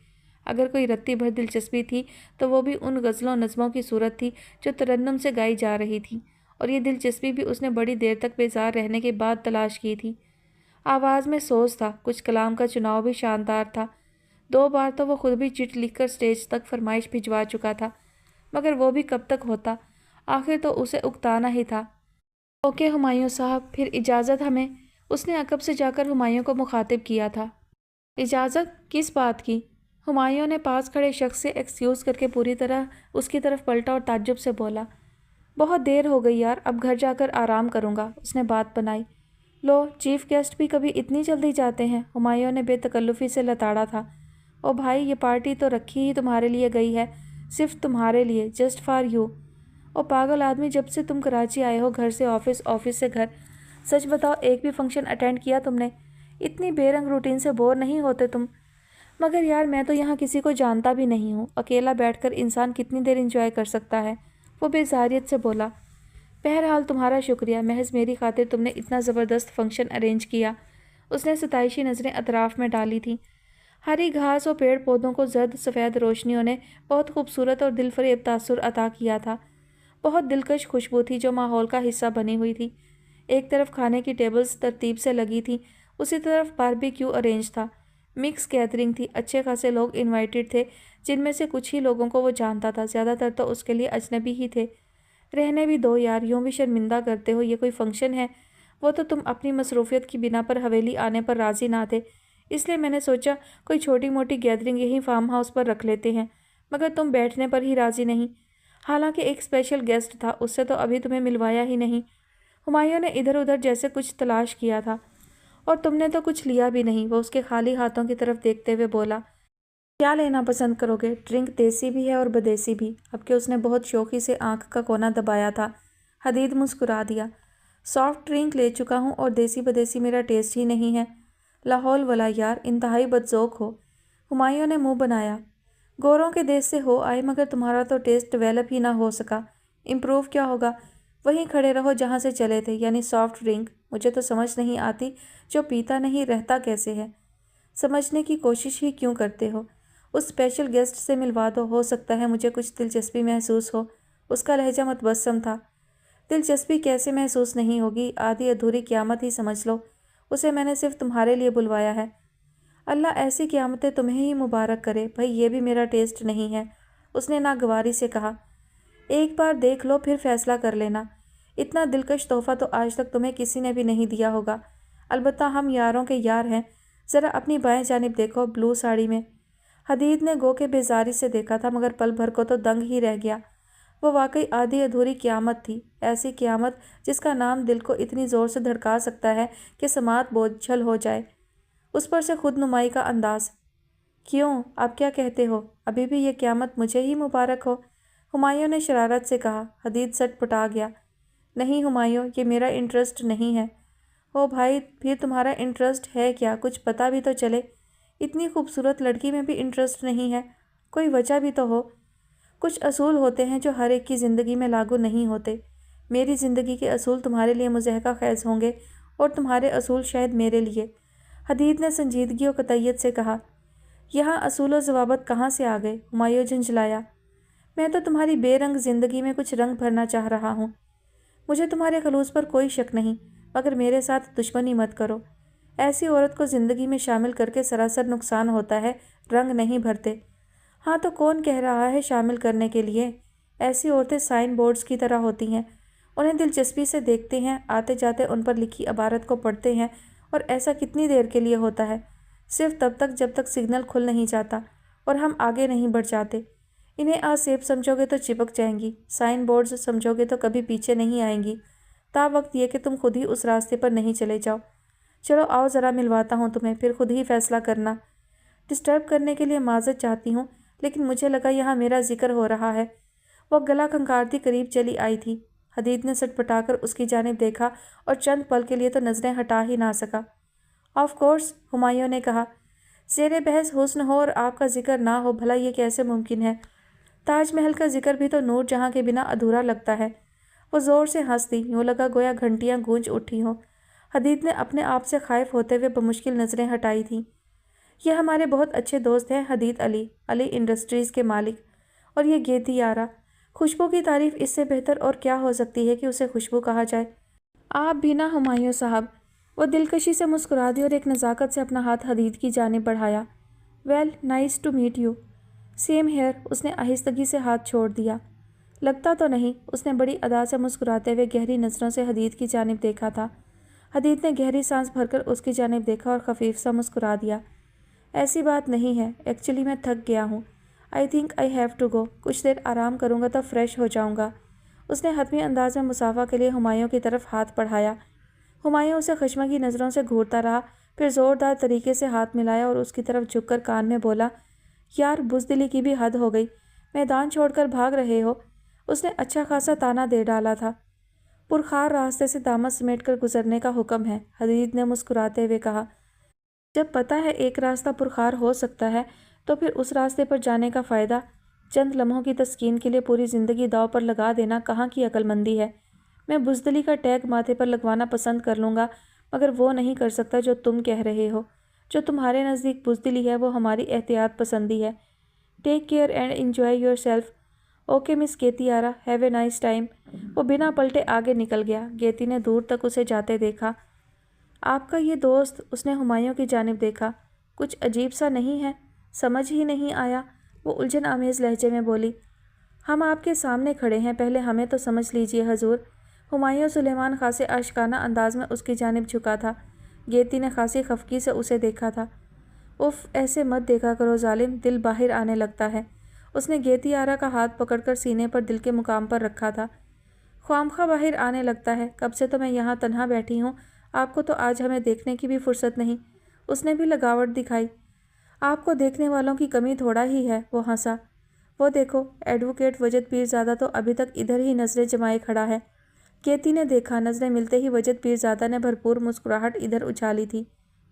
अगर कोई रत्ती भर दिलचस्पी थी तो वो भी उन गज़लों नज़मों की सूरत थी जो तरन्नुम से गाई जा रही थी, और ये दिलचस्पी भी उसने बड़ी देर तक बेजार रहने के बाद तलाश की थी। आवाज़ में सोज था, कुछ कलाम का चुनाव भी शानदार था। 2 बार तो वो खुद भी चिट लिखकर स्टेज तक फरमाइश भिजवा चुका था, मगर वो भी कब तक होता, आखिर तो उसे उकताना ही था। ओके हुमायूं साहब, फिर इजाज़त हमें। उसने अकब से जाकर हुमायूं को मुखातिब किया था। इजाज़त किस बात की? हुमायूं ने पास खड़े शख्स से एक्सक्यूज़ करके पूरी तरह उसकी तरफ पलटा और ताज्जुब से बोला। बहुत देर हो गई यार, अब घर जाकर आराम करूँगा। उसने बात बनाई। लो, चीफ गेस्ट भी कभी इतनी जल्दी जाते हैं? हुमायूं ने बेतकल्लुफ़ी से लताड़ा था। ओ भाई, ये पार्टी तो रखी ही तुम्हारे लिए गई है, सिर्फ तुम्हारे लिए, जस्ट फॉर यू। اور پاگل آدمی، جب سے تم کراچی آئے ہو، گھر سے آفس، آفس سے گھر، سچ بتاؤ ایک بھی فنکشن اٹینڈ کیا تم نے؟ اتنی بے رنگ روٹین سے بور نہیں ہوتے تم؟ مگر یار میں تو یہاں کسی کو جانتا بھی نہیں ہوں، اکیلا بیٹھ کر انسان کتنی دیر انجوائے کر سکتا ہے؟ وہ بے زاریت سے بولا۔ بہرحال تمہارا شکریہ، محض میری خاطر تم نے اتنا زبردست فنکشن ارینج کیا۔ اس نے ستائشی نظریں اطراف میں ڈالی تھیں۔ ہری گھاس اور پیڑ پودوں کو زرد سفید روشنیوں نے بہت خوبصورت اور دل فریب تاثر عطا کیا تھا۔ بہت دلکش خوشبو تھی جو ماحول کا حصہ بنی ہوئی تھی۔ ایک طرف کھانے کی ٹیبلز ترتیب سے لگی تھیں، اسی طرف باربیکیو ارینج تھا۔ مکس گیدرنگ تھی، اچھے خاصے لوگ انوائٹڈ تھے، جن میں سے کچھ ہی لوگوں کو وہ جانتا تھا، زیادہ تر تو اس کے لیے اجنبی ہی تھے۔ رہنے بھی دو یار، یوں بھی شرمندہ کرتے ہو، یہ کوئی فنکشن ہے؟ وہ تو تم اپنی مصروفیت کی بنا پر حویلی آنے پر راضی نہ تھے، اس لیے میں نے سوچا کوئی چھوٹی موٹی گیدرنگ یہی فارم ہاؤس پر رکھ لیتے ہیں، مگر تم بیٹھنے پر ہی راضی نہیں۔ حالانکہ ایک اسپیشل گیسٹ تھا، اس سے تو ابھی تمہیں ملوایا ہی نہیں۔ ہمایوں نے ادھر ادھر جیسے کچھ تلاش کیا تھا۔ اور تم نے تو کچھ لیا بھی نہیں، وہ اس کے خالی ہاتھوں کی طرف دیکھتے ہوئے بولا۔ کیا لینا پسند کرو گے؟ ڈرنک دیسی بھی ہے اور بدیسی بھی، اب کہ اس نے بہت شوخی سے آنکھ کا کونا دبایا تھا۔ حدید مسکرا دیا۔ سافٹ ڈرنک لے چکا ہوں اور دیسی بدیسی میرا ٹیسٹ ہی نہیں ہے۔ لاہور والا یار، انتہائی بدذوق ہو۔ ہمایوں نے منہ بنایا۔ گوروں کے دیش سے ہو آئے مگر تمہارا تو ٹیسٹ ڈیولپ ہی نہ ہو سکا۔ امپروو کیا ہوگا؟ وہیں کھڑے رہو جہاں سے چلے تھے، یعنی سافٹ ڈرنک۔ مجھے تو سمجھ نہیں آتی جو پیتا نہیں رہتا کیسے ہے۔ سمجھنے کی کوشش ہی کیوں کرتے ہو؟ اس اسپیشل گیسٹ سے ملوا دو، ہو سکتا ہے مجھے کچھ دلچسپی محسوس ہو۔ اس کا لہجہ متبسم تھا۔ دلچسپی کیسے محسوس نہیں ہوگی؟ آدھی ادھوری قیامت ہی سمجھ لو، اسے میں نے صرف تمہارے لیے بلوایا ہے۔ اللہ ایسی قیامتیں تمہیں ہی مبارک کرے، بھائی یہ بھی میرا ٹیسٹ نہیں ہے، اس نے ناگواری سے کہا۔ ایک بار دیکھ لو پھر فیصلہ کر لینا۔ اتنا دلکش تحفہ تو آج تک تمہیں کسی نے بھی نہیں دیا ہوگا، البتہ ہم یاروں کے یار ہیں۔ ذرا اپنی بائیں جانب دیکھو، بلو ساڑی میں۔ حدید نے گو کے بیزاری سے دیکھا تھا مگر پل بھر کو تو دنگ ہی رہ گیا۔ وہ واقعی آدھی ادھوری قیامت تھی، ایسی قیامت جس کا نام دل کو اتنی زور سے دھڑکا سکتا ہے کہ سماعت بوجھل ہو جائے۔ اس پر سے خود نمائی کا انداز۔ کیوں، آپ کیا کہتے ہو؟ ابھی بھی یہ قیامت مجھے ہی مبارک ہو؟ ہمایوں نے شرارت سے کہا۔ حدید سٹ پٹا گیا۔ نہیں ہمایوں، یہ میرا انٹرسٹ نہیں ہے۔ او بھائی، پھر تمہارا انٹرسٹ ہے کیا؟ کچھ پتہ بھی تو چلے۔ اتنی خوبصورت لڑکی میں بھی انٹرسٹ نہیں ہے؟ کوئی وجہ بھی تو ہو۔ کچھ اصول ہوتے ہیں جو ہر ایک کی زندگی میں لاگو نہیں ہوتے۔ میری زندگی کے اصول تمہارے لیے مضحکہ خیز ہوں گے اور تمہارے اصول شاید میرے لیے۔ حدید نے سنجیدگی و قطعیت سے کہا۔ یہاں اصول و ضوابط کہاں سے آ گئے؟ ہمایوں جھنجھلایا۔ میں تو تمہاری بے رنگ زندگی میں کچھ رنگ بھرنا چاہ رہا ہوں۔ مجھے تمہارے خلوص پر کوئی شک نہیں، مگر میرے ساتھ دشمنی مت کرو۔ ایسی عورت کو زندگی میں شامل کر کے سراسر نقصان ہوتا ہے، رنگ نہیں بھرتے۔ ہاں تو کون کہہ رہا ہے شامل کرنے کے لیے؟ ایسی عورتیں سائن بورڈز کی طرح ہوتی ہیں، انہیں دلچسپی سے دیکھتے ہیں، آتے جاتے ان پر لکھی عبارت کو پڑھتے ہیں، اور ایسا کتنی دیر کے لیے ہوتا ہے؟ صرف تب تک جب تک سگنل کھل نہیں جاتا اور ہم آگے نہیں بڑھ جاتے۔ انہیں آسیب سمجھو گے تو چپک جائیں گی، سائن بورڈز سمجھو گے تو کبھی پیچھے نہیں آئیں گی، تا وقت یہ کہ تم خود ہی اس راستے پر نہیں چلے جاؤ۔ چلو آؤ ذرا ملواتا ہوں تمہیں، پھر خود ہی فیصلہ کرنا۔ ڈسٹرب کرنے کے لیے معذرت چاہتی ہوں، لیکن مجھے لگا یہاں میرا ذکر ہو رہا ہے۔ وہ گلا کھنکارتی قریب چلی آئی تھی۔ حدید نے سٹ پٹا کر اس کی جانب دیکھا اور چند پل کے لیے تو نظریں ہٹا ہی نہ سکا۔ آف کورس، ہمایوں نے کہا۔ زیر بحث حسن ہو اور آپ کا ذکر نہ ہو، بھلا یہ کیسے ممکن ہے؟ تاج محل کا ذکر بھی تو نور جہاں کے بنا ادھورا لگتا ہے۔ وہ زور سے ہنس دی، یوں لگا گویا گھنٹیاں گونج اٹھی ہوں۔ حدید نے اپنے آپ سے خائف ہوتے ہوئے بمشکل نظریں ہٹائی تھیں۔ یہ ہمارے بہت اچھے دوست ہیں حدید علی، علی انڈسٹریز کے مالک، اور یہ گیتی یارا۔ خوشبو کی تعریف اس سے بہتر اور کیا ہو سکتی ہے کہ اسے خوشبو کہا جائے؟ آپ بھی نہ ہمایوں صاحب؟ وہ دلکشی سے مسکرا دی اور ایک نزاکت سے اپنا ہاتھ حدید کی جانب بڑھایا۔ Well, nice to meet you. Same here, اس نے آہستگی سے ہاتھ چھوڑ دیا۔ لگتا تو نہیں، اس نے بڑی ادا سے مسکراتے ہوئے گہری نظروں سے حدید کی جانب دیکھا تھا۔ حدید نے گہری سانس بھر کر اس کی جانب دیکھا اور خفیف سا مسکرا دیا۔ ایسی بات نہیں ہے، ایکچولی میں تھک گیا ہوں۔ I think I have to go. کچھ دیر آرام کروں گا تو فریش ہو جاؤں گا۔ اس نے حتمی انداز میں مصافحہ کے لیے ہمایوں کی طرف ہاتھ بڑھایا۔ ہمایوں اسے خشمگی نظروں سے گھورتا رہا، پھر زوردار طریقے سے ہاتھ ملایا اور اس کی طرف جھک کر کان میں بولا، یار بزدلی کی بھی حد ہو گئی، میدان چھوڑ کر بھاگ رہے ہو؟ اس نے اچھا خاصا تانا دے ڈالا تھا۔ پرخار راستے سے دامن سمیٹ کر گزرنے کا حکم ہے، حدید نے مسکراتے ہوئے کہا۔ جب پتہ ہے ایک راستہ پرخار ہو سکتا ہے تو پھر اس راستے پر جانے کا فائدہ؟ چند لمحوں کی تسکین کے لیے پوری زندگی داؤ پر لگا دینا کہاں کی عقل مندی ہے؟ میں بزدلی کا ٹیگ ماتھے پر لگوانا پسند کر لوں گا، مگر وہ نہیں کر سکتا جو تم کہہ رہے ہو۔ جو تمہارے نزدیک بزدلی ہے وہ ہماری احتیاط پسندی ہے۔ Take care and enjoy yourself. Okay miss گیتیارا، ہیو اے نائس ٹائم۔ وہ بنا پلٹے آگے نکل گیا۔ گیتی نے دور تک اسے جاتے دیکھا۔ آپ کا یہ دوست، اس نے ہمایوں کی جانب دیکھا، کچھ عجیب سا نہیں ہے؟ سمجھ ہی نہیں آیا، وہ الجھن آمیز لہجے میں بولی۔ ہم آپ کے سامنے کھڑے ہیں، پہلے ہمیں تو سمجھ لیجیے حضور۔ ہمایوں سلیمان خاصے عاشقانہ انداز میں اس کی جانب جھکا تھا۔ گیتی نے خاصی خفگی سے اسے دیکھا تھا۔ اف، ایسے مت دیکھا کرو ظالم، دل باہر آنے لگتا ہے۔ اس نے گیتیارا کا ہاتھ پکڑ کر سینے پر دل کے مقام پر رکھا تھا۔ خوامخواہ باہر آنے لگتا ہے، کب سے تو میں یہاں تنہا بیٹھی ہوں، آپ کو تو آج ہمیں دیکھنے کی بھی فرصت نہیں۔ اس نے بھی لگاوٹ دکھائی۔ آپ کو دیکھنے والوں کی کمی تھوڑا ہی ہے، وہ ہنسا۔ وہ دیکھو، ایڈوکیٹ وجد پیرزادہ تو ابھی تک ادھر ہی نظریں جمائے کھڑا ہے۔ گیتی نے دیکھا، نظریں ملتے ہی وجد پیرزادہ نے بھرپور مسکراہٹ ادھر اچھالی تھی۔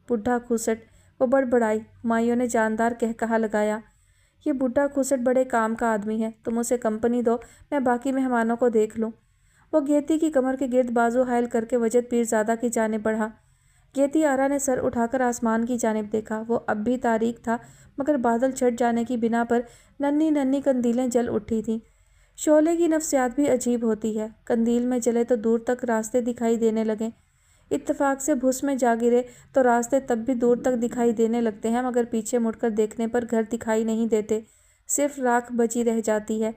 بڈھا کھوسٹ، وہ بڑبڑائی۔ ہمایوں نے جاندار قہقہا لگایا۔ یہ بڈھا کھوسٹ بڑے کام کا آدمی ہے، تم اسے کمپنی دو، میں باقی مہمانوں کو دیکھ لوں۔ وہ گیتی کی کمر کے گرد بازو حائل کر کے وجد پیرزادہ کی جانب بڑھا۔ گیتیارا نے سر اٹھا کر آسمان کی جانب دیکھا، وہ اب بھی تاریک تھا، مگر بادل چھٹ جانے کی بنا پر ننھی ننھی قندیلیں جل اٹھی تھیں۔ شعلے کی نفسیات بھی عجیب ہوتی ہے، قندیل میں جلے تو دور تک راستے دکھائی دینے لگیں، اتفاق سے بھس میں جا گرے تو راستے تب بھی دور تک دکھائی دینے لگتے ہیں، مگر پیچھے مڑ کر دیکھنے پر گھر دکھائی نہیں دیتے، صرف راکھ بچی رہ جاتی ہے۔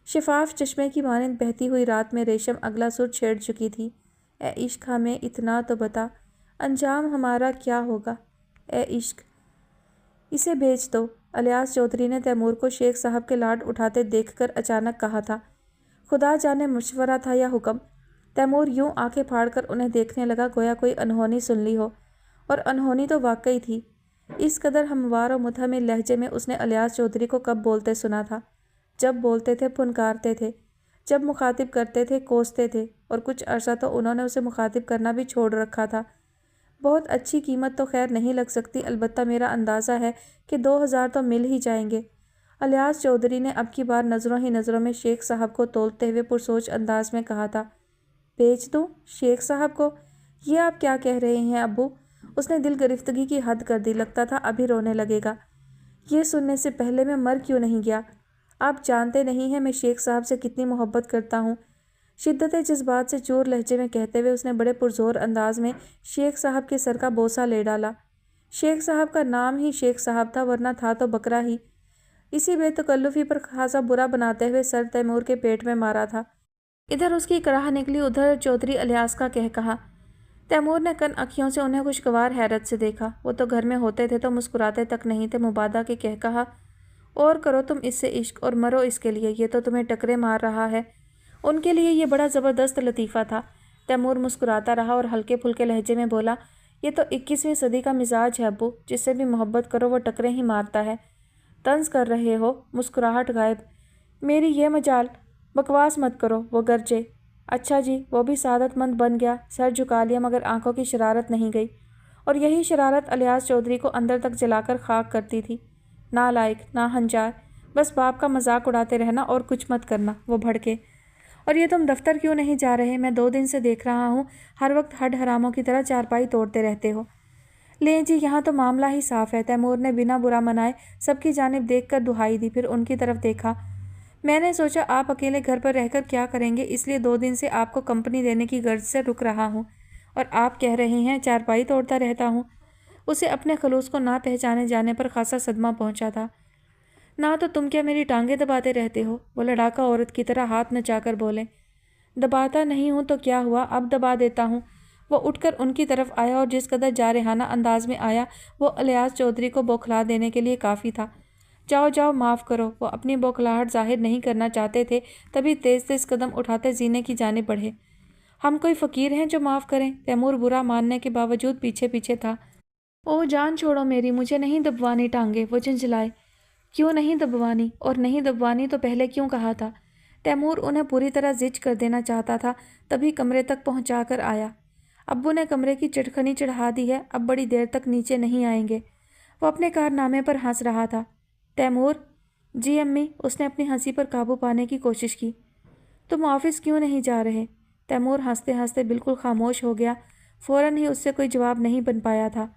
شفاف چشمے کی مانند بہتی ہوئی رات میں ریشم اگلا سر چھیڑ چکی تھی۔ اے عشق، ہمیں اتنا تو بتا، انجام ہمارا کیا ہوگا؟ اے عشق، اسے بیچ دو، الیاس چودھری نے تیمور کو شیخ صاحب کے لاڈ اٹھاتے دیکھ کر اچانک کہا تھا۔ خدا جانے مشورہ تھا یا حکم؟ تیمور یوں آنکھیں پھاڑ کر انہیں دیکھنے لگا گویا کوئی انہونی سن لی ہو، اور انہونی تو واقعی تھی۔ اس قدر ہموار و متحمل لہجے میں اس نے الیاس چودھری کو کب بولتے سنا تھا؟ جب بولتے تھے پھنکارتے تھے، جب مخاطب کرتے تھے کوستے تھے، اور کچھ عرصہ تو انہوں نے اسے مخاطب کرنا بھی چھوڑ رکھا تھا۔ بہت اچھی قیمت تو خیر نہیں لگ سکتی، البتہ میرا اندازہ ہے کہ 2000 تو مل ہی جائیں گے۔ الیاس چودھری نے اب کی بار نظروں ہی نظروں میں شیخ صاحب کو تولتے ہوئے پرسوچ انداز میں کہا تھا۔ بیچ دوں؟ شیخ صاحب کو؟ یہ آپ کیا کہہ رہے ہیں ابو؟ اس نے دل گرفتگی کی حد کر دی، لگتا تھا ابھی رونے لگے گا۔ یہ سننے سے پہلے میں مر کیوں نہیں گیا؟ آپ جانتے نہیں ہیں میں شیخ صاحب سے کتنی محبت کرتا ہوں، شدت جذبات سے چور لہجے میں کہتے ہوئے اس نے بڑے پرزور انداز میں شیخ صاحب کے سر کا بوسہ لے ڈالا۔ شیخ صاحب کا نام ہی شیخ صاحب تھا، ورنہ تھا تو بکرا ہی۔ اسی بے تکلفی پر خاصا برا بناتے ہوئے سر تیمور کے پیٹ میں مارا تھا۔ ادھر اس کی کراہ نکلی، ادھر چودھری الیاس کا کہا۔ تیمور نے کن اکھیوں سے انہیں خوشگوار حیرت سے دیکھا۔ وہ تو گھر میں ہوتے تھے تو مسکراتے تک نہیں تھے، مبادا کے کہا۔ اور کرو تم اس سے عشق اور مرو اس کے لیے، یہ تو تمہیں ٹکرے مار رہا ہے۔ ان کے لیے یہ بڑا زبردست لطیفہ تھا۔ تیمور مسکراتا رہا اور ہلکے پھلکے لہجے میں بولا، یہ تو 21ویں صدی کا مزاج ہے ابو، جس سے بھی محبت کرو وہ ٹکرے ہی مارتا ہے۔ طنز کر رہے ہو؟ مسکراہٹ غائب۔ میری یہ مجال، بکواس مت کرو، وہ گرجے۔ اچھا جی، وہ بھی سعادت مند بن گیا، سر جھکا لیا، مگر آنکھوں کی شرارت نہیں گئی، اور یہی شرارت الیاس چودھری کو اندر تک جلا کر خاک کرتی تھی۔ نالائق، ناہنجار، بس باپ کا مذاق اڑاتے رہنا اور کچھ مت کرنا، وہ بھڑکے۔ اور یہ تم دفتر کیوں نہیں جا رہے؟ میں 2 دن سے دیکھ رہا ہوں، ہر وقت ہڈ حراموں کی طرح چارپائی توڑتے رہتے ہو۔ لیں جی، یہاں تو معاملہ ہی صاف ہے، تیمور نے بنا برا منائے سب کی جانب دیکھ کر دہائی دی، پھر ان کی طرف دیکھا۔ میں نے سوچا آپ اکیلے گھر پر رہ کر کیا کریں گے، اس لیے 2 دن سے آپ کو کمپنی دینے کی غرض سے رک رہا ہوں، اور آپ کہہ رہے ہیں چارپائی توڑتا رہتا ہوں۔ اسے اپنے خلوص کو نہ پہچانے جانے پر خاصا صدمہ پہنچا تھا۔ نہ تو تم کیا میری ٹانگیں دباتے رہتے ہو؟ وہ لڑاکا عورت کی طرح ہاتھ نچا کر بولے۔ دباتا نہیں ہوں تو کیا ہوا، اب دبا دیتا ہوں۔ وہ اٹھ کر ان کی طرف آیا اور جس قدر جارحانہ انداز میں آیا وہ الیاس چودھری کو بوکھلا دینے کے لیے کافی تھا۔ جاؤ جاؤ، معاف کرو۔ وہ اپنی بوکھلاہٹ ظاہر نہیں کرنا چاہتے تھے، تبھی تیز تیز قدم اٹھاتے زینے کی جانب بڑھے۔ ہم کوئی فقیر ہیں جو معاف کریں؟ تیمور برا ماننے کے باوجود پیچھے پیچھے تھا۔ او جان چھوڑو میری، مجھے نہیں دبوانی ٹانگیں، وہ جھنجھلائے۔ کیوں نہیں دبوانی؟ اور نہیں دبوانی تو پہلے کیوں کہا تھا؟ तैमूर उन्हें पूरी तरह जिज कर देना चाहता था, तभी कमरे तक पहुंचा कर आया। अब्बू ने कमरे की चिटखनी चढ़ा दी है, अब बड़ी देर तक नीचे नहीं आएंगे। वो अपने कारनामे पर हंस रहा था। तैमूर, जी अम्मी, उसने अपनी हंसी पर काबू पाने की कोशिश की। तुम ऑफिस क्यों नहीं जा रहे? तैमूर हंसते हंसते बिल्कुल खामोश हो गया। फौरन ही उससे कोई जवाब नहीं बन पाया था।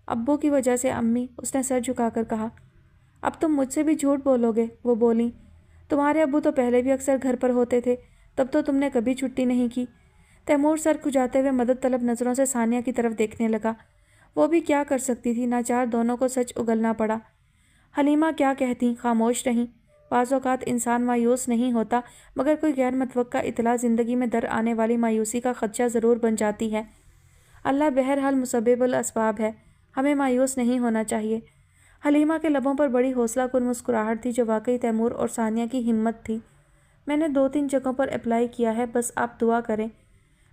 अब्बू की वजह से अम्मी, उसने सर झुकाकर कहा। अब तुम मुझसे भी झूठ बोलोगे, वो बोली। तुम्हारे अब्बू तो पहले भी अक्सर घर पर होते थे, तब तो तुमने कभी छुट्टी नहीं की। तैमूर सर खुजाते हुए मदद तलब नज़रों से सानिया की तरफ देखने लगा। वो भी क्या कर सकती थी, नाचार दोनों को सच उगलना पड़ा। हलीमा क्या कहती, खामोश रहीं। बाज़ औक़ात इंसान मायूस नहीं होता, मगर कोई गैर मुतवक्का इतला ज़िंदगी में दर आने वाली मायूसी का खदशा ज़रूर बन जाती है। अल्लाह बहरहाल मुसब्बिबुल असबाब है, हमें मायूस नहीं होना चाहिए। हलीमा के लबों पर बड़ी हौसला कुन मुस्कुराहट थी, जो वाकई तैमूर और सानिया की हिम्मत थी। मैंने 2-3 जगहों पर अप्लाई किया है, बस आप दुआ करें।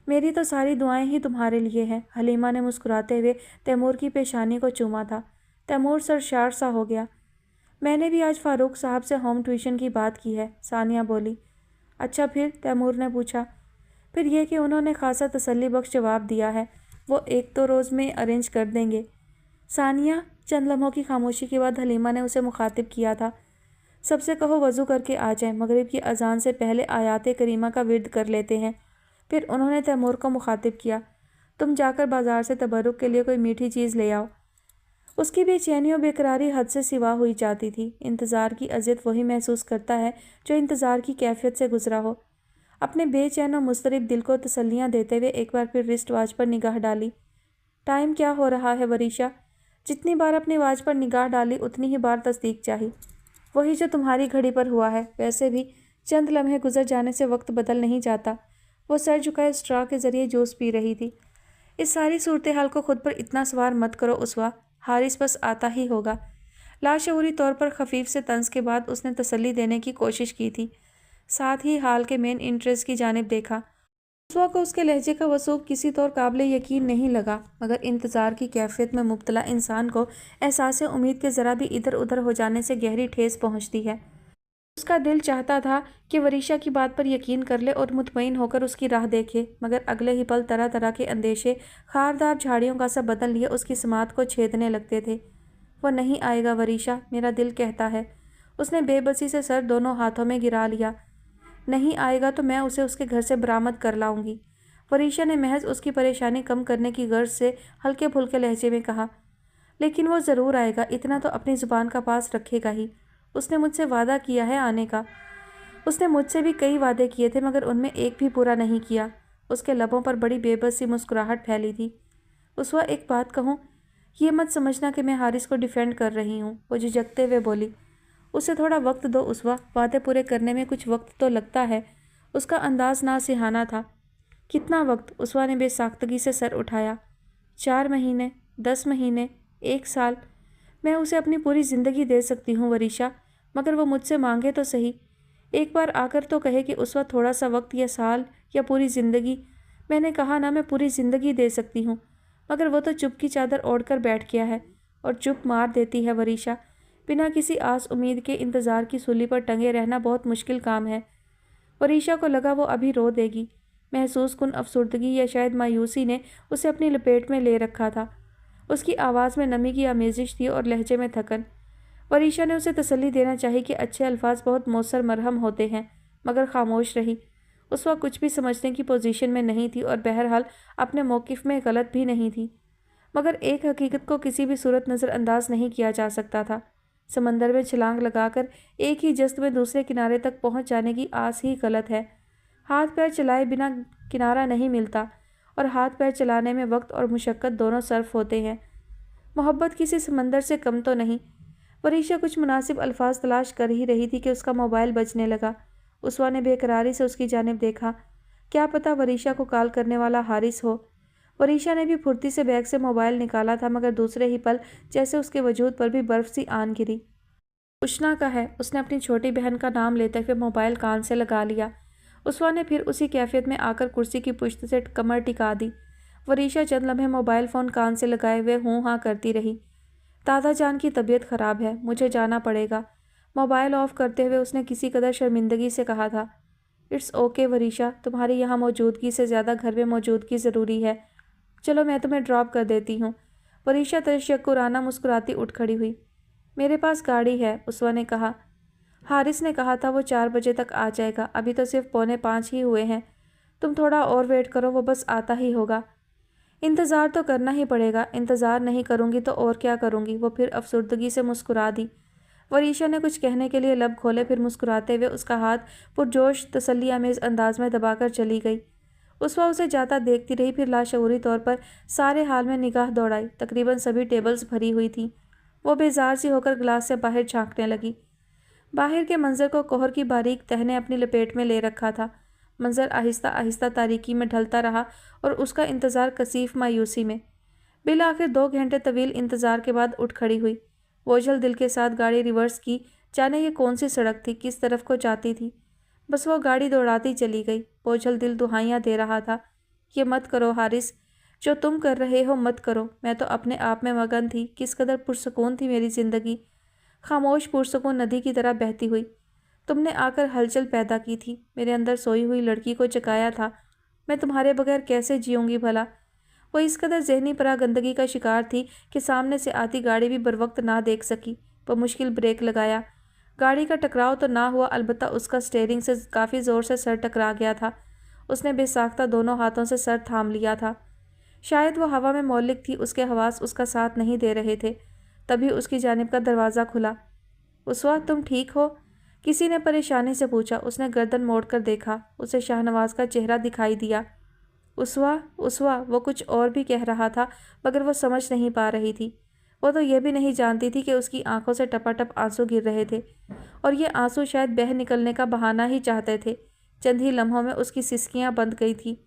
मेरी तो सारी दुआएं ही तुम्हारे लिए हैं। हलीमा ने मुस्कुराते हुए तैमूर की पेशानी को चूमा था। तैमूर सरशार सा हो गया। मैंने भी आज फ़ारूक साहब से होम ट्यूशन की बात की है, सानिया बोली। अच्छा फिर? तैमूर ने पूछा। फिर ये कि उन्होंने खासा तसल्ली बख्श जवाब दिया है, वो 1-2 रोज़ में अरेंज कर देंगे। सानिया, चंद लम्हों की खामोशी के बाद हलीमा ने उसे मुखातिब किया था। सबसे कहो वज़ू करके आ जाए, मगरिब की अजान से पहले आयात करीमा का विर्द कर लेते हैं। फिर उन्होंने तैमूर को मुखातिब किया। तुम जाकर बाजार से तबरुक के लिए कोई मीठी चीज़ ले आओ। उसकी बेचैनी और बेकरारी हद से सिवा हुई जाती थी। इंतज़ार की अज़ियत वही महसूस करता है जो इंतज़ार की कैफियत से गुजरा हो। अपने बेचैन और मुस्तरिब दिल को तसल्लियाँ देते हुए एक बार फिर रिस्ट वॉच पर निगाह डाली। टाइम क्या हो रहा है वरीशा? जितनी बार अपनी वॉच पर निगाह डाली उतनी ही बार तस्दीक चाही। वही जो तुम्हारी घड़ी पर हुआ है। वैसे भी चंद लम्हे गुजर जाने से वक्त बदल नहीं जाता। वो सर झुकाए स्ट्रॉ के ज़रिए जूस पी रही थी। इस सारी सूरत हाल को खुद पर इतना सवार मत करो उसवा, हारिस बस आता ही होगा। लाशऊरी तौर पर खफीफ से तंज के बाद उसने तसल्ली देने की कोशिश की थी, साथ ही हाल के मेन इंटरेस्ट की जानिब देखा। उसवा को उसके लहजे का वसूख किसी तौर काबिल यकीन नहीं लगा, मगर इंतज़ार की कैफियत में मुब्तला इंसान को एहसास उम्मीद के ज़रा भी इधर उधर हो जाने से गहरी ठेस पहुँचती है। उसका दिल चाहता था कि वरीशा की बात पर यकीन कर ले और मुतमईन होकर उसकी राह देखे, मगर अगले ही पल तरह तरह के अंदेशे खारदार झाड़ियों का सा बदल लिए उसकी समात को छेदने लगते थे। वो नहीं आएगा वरीशा, मेरा दिल कहता है। उसने बेबसी से सर दोनों हाथों में गिरा लिया। नहीं आएगा तो मैं उसे उसके घर से बरामद कर लाऊंगी। वरीशा ने महज उसकी परेशानी कम करने की गर्ज से हल्के फुल्के लहजे में कहा। लेकिन वो ज़रूर आएगा, इतना तो अपनी ज़ुबान का पास रखेगा ही। उसने मुझसे वादा किया है आने का। उसने मुझसे भी कई वादे किए थे, मगर उनमें एक भी पूरा नहीं किया। उसके लबों पर बड़ी बेबस सी मुस्कुराहट फैली थी। उसवा, एक बात कहूँ, ये मत समझना कि मैं हारिस को डिफेंड कर रही हूँ, वो झिझकते हुए बोली। उसे थोड़ा वक्त दो उसवा, वादे पूरे करने में कुछ वक्त तो लगता है। उसका अंदाज नासिहाना था। कितना वक्त? उसवा ने बेसाख्तगी से सर उठाया। 4 महीने, 10 महीने, 1 साल। मैं उसे अपनी पूरी ज़िंदगी दे सकती हूँ वरीशा, मगर वो मुझसे मांगे तो सही। एक बार आकर तो कहे कि उस वक्त थोड़ा सा वक्त या साल या पूरी ज़िंदगी। मैंने कहा ना, मैं पूरी ज़िंदगी दे सकती हूँ, मगर वो तो चुप की चादर ओढ़ कर बैठ गया है और चुप मार देती है वरीशा। बिना किसी आस उम्मीद के इंतज़ार की सूली पर टंगे रहना बहुत मुश्किल काम है। वरीशा को लगा वो अभी रो देगी। महसूस कुन अफसुर्दगी या शायद मायूसी ने उसे अपनी लपेट में ले रखा था। उसकी आवाज़ में नमी की आमेजिश थी और लहजे में थकन। वरीशा ने उसे तसल्ली देना चाहिए कि अच्छे अल्फाज बहुत मौसर मरहम होते हैं, मगर खामोश रही। उस वक्त कुछ भी समझने की पोजीशन में नहीं थी और बहरहाल अपने मौक़िफ़ में गलत भी नहीं थी, मगर एक हकीकत को किसी भी सूरत नज़रअंदाज नहीं किया जा सकता था। समंदर में छलांग लगाकर एक ही जस्त में दूसरे किनारे तक पहुंच जाने की आस ही गलत है। हाथ पैर चलाए बिना किनारा नहीं मिलता, और हाथ पैर चलाने में वक्त और मुशक्क़त दोनों सर्फ होते हैं। मोहब्बत किसी समंदर से कम तो नहीं। वरीशा कुछ मुनासिब अल्फाज तलाश कर ही रही थी कि उसका मोबाइल बजने लगा। उसवा ने बेकरारी से उसकी जानिब देखा। क्या पता वरीशा को कॉल करने वाला हारिस हो। वरीशा ने भी फुर्ती से बैग से मोबाइल निकाला था, मगर दूसरे ही पल जैसे उसके वजूद पर भी बर्फ सी आन गिरी। उष्णा का है। उसने अपनी छोटी बहन का नाम लेते हुए मोबाइल कान से लगा लिया। उसवा ने फिर उसी कैफियत में आकर कुर्सी की पुश्त से कमर टिका दी। वरीशा चंद लम्हे मोबाइल फ़ोन कान से लगाए हुए हूँ हाँ करती रही। दादा जान की तबीयत ख़राब है, मुझे जाना पड़ेगा। मोबाइल ऑफ करते हुए उसने किसी कदर शर्मिंदगी से कहा था। इट्स ओके वरीशा, तुम्हारी यहाँ मौजूदगी से ज़्यादा घर में मौजूदगी ज़रूरी है। चलो मैं तुम्हें ड्रॉप कर देती हूँ। वरीशा तशक्कुराना मुस्कुराती उठ खड़ी हुई। मेरे पास गाड़ी है, उसवा ने कहा। हारिस ने कहा था वो 4 बजे तक आ जाएगा, अभी तो सिर्फ 4:45 ही हुए हैं। तुम थोड़ा और वेट करो, वो बस आता ही होगा। इंतज़ार तो करना ही पड़ेगा, इंतज़ार नहीं करूँगी तो और क्या करूँगी। वो फिर अफसुर्दगी से मुस्कुरा दी। वरीशा ने कुछ कहने के लिए लब खोले, फिर मुस्कुराते हुए उसका हाथ पुरजोश तसल्ली आमेज़ अंदाज में दबाकर चली गई। उसवा उसे जाता देखती रही, फिर लाशऊरी तौर पर सारे हाल में निगाह दौड़ाई। तकरीबन सभी टेबल्स भरी हुई थीं। वो बेजार सी होकर गिलास से बाहर झांकने लगी। बाहर के मंजर को कोहर की बारीक तह ने अपनी लपेट में ले रखा था। मंजर आहिस्ता आहिस्ता तारीकी में ढलता रहा और उसका इंतज़ार कसीफ मायूसी में। बिल आखिर 2 घंटे तवील इंतज़ार के बाद उठ खड़ी हुई। बोझल दिल के साथ गाड़ी रिवर्स की, जाने ये कौन सी सड़क थी, किस तरफ को जाती थी। बस वो गाड़ी दौड़ाती चली गई। बोझल दिल दुहाइयाँ दे रहा था, ये मत करो हारिस, जो तुम कर रहे हो मत करो। मैं तो अपने आप में मगन थी, किस कदर पुरसकून थी मेरी ज़िंदगी, खामोश पुरसकून नदी की तरह बहती हुई। तुमने आकर हलचल पैदा की थी, मेरे अंदर सोई हुई लड़की को जगाया था। मैं तुम्हारे बगैर कैसे जीऊँगी भला। वो इस कदर जहनी परागंदगी का शिकार थी कि सामने से आती गाड़ी भी बरवक्त ना देख सकी। वो मुश्किल ब्रेक लगाया। गाड़ी का टकराव तो ना हुआ, अलबत्ता उसका स्टीयरिंग से काफ़ी ज़ोर से सर टकरा गया था। उसने बेसाख्ता दोनों हाथों से सर थाम लिया था। शायद वो हवा में मौलिक थी, उसके हवास उसका साथ नहीं दे रहे थे। तभी उसकी जानिब का दरवाज़ा खुला। उसवा, तुम ठीक हो? किसी ने परेशानी से पूछा। उसने गर्दन मोड़कर देखा। उसे शाहनवाज का चेहरा दिखाई दिया। उसवा, उसवा, वो कुछ और भी कह रहा था, मगर वो समझ नहीं पा रही थी। वो तो यह भी नहीं जानती थी कि उसकी आंखों से टपाटप आंसू गिर रहे थे, और ये आंसू शायद बह निकलने का बहाना ही चाहते थे। चंद ही लम्हों में उसकी सिसकियां बंद गई थी।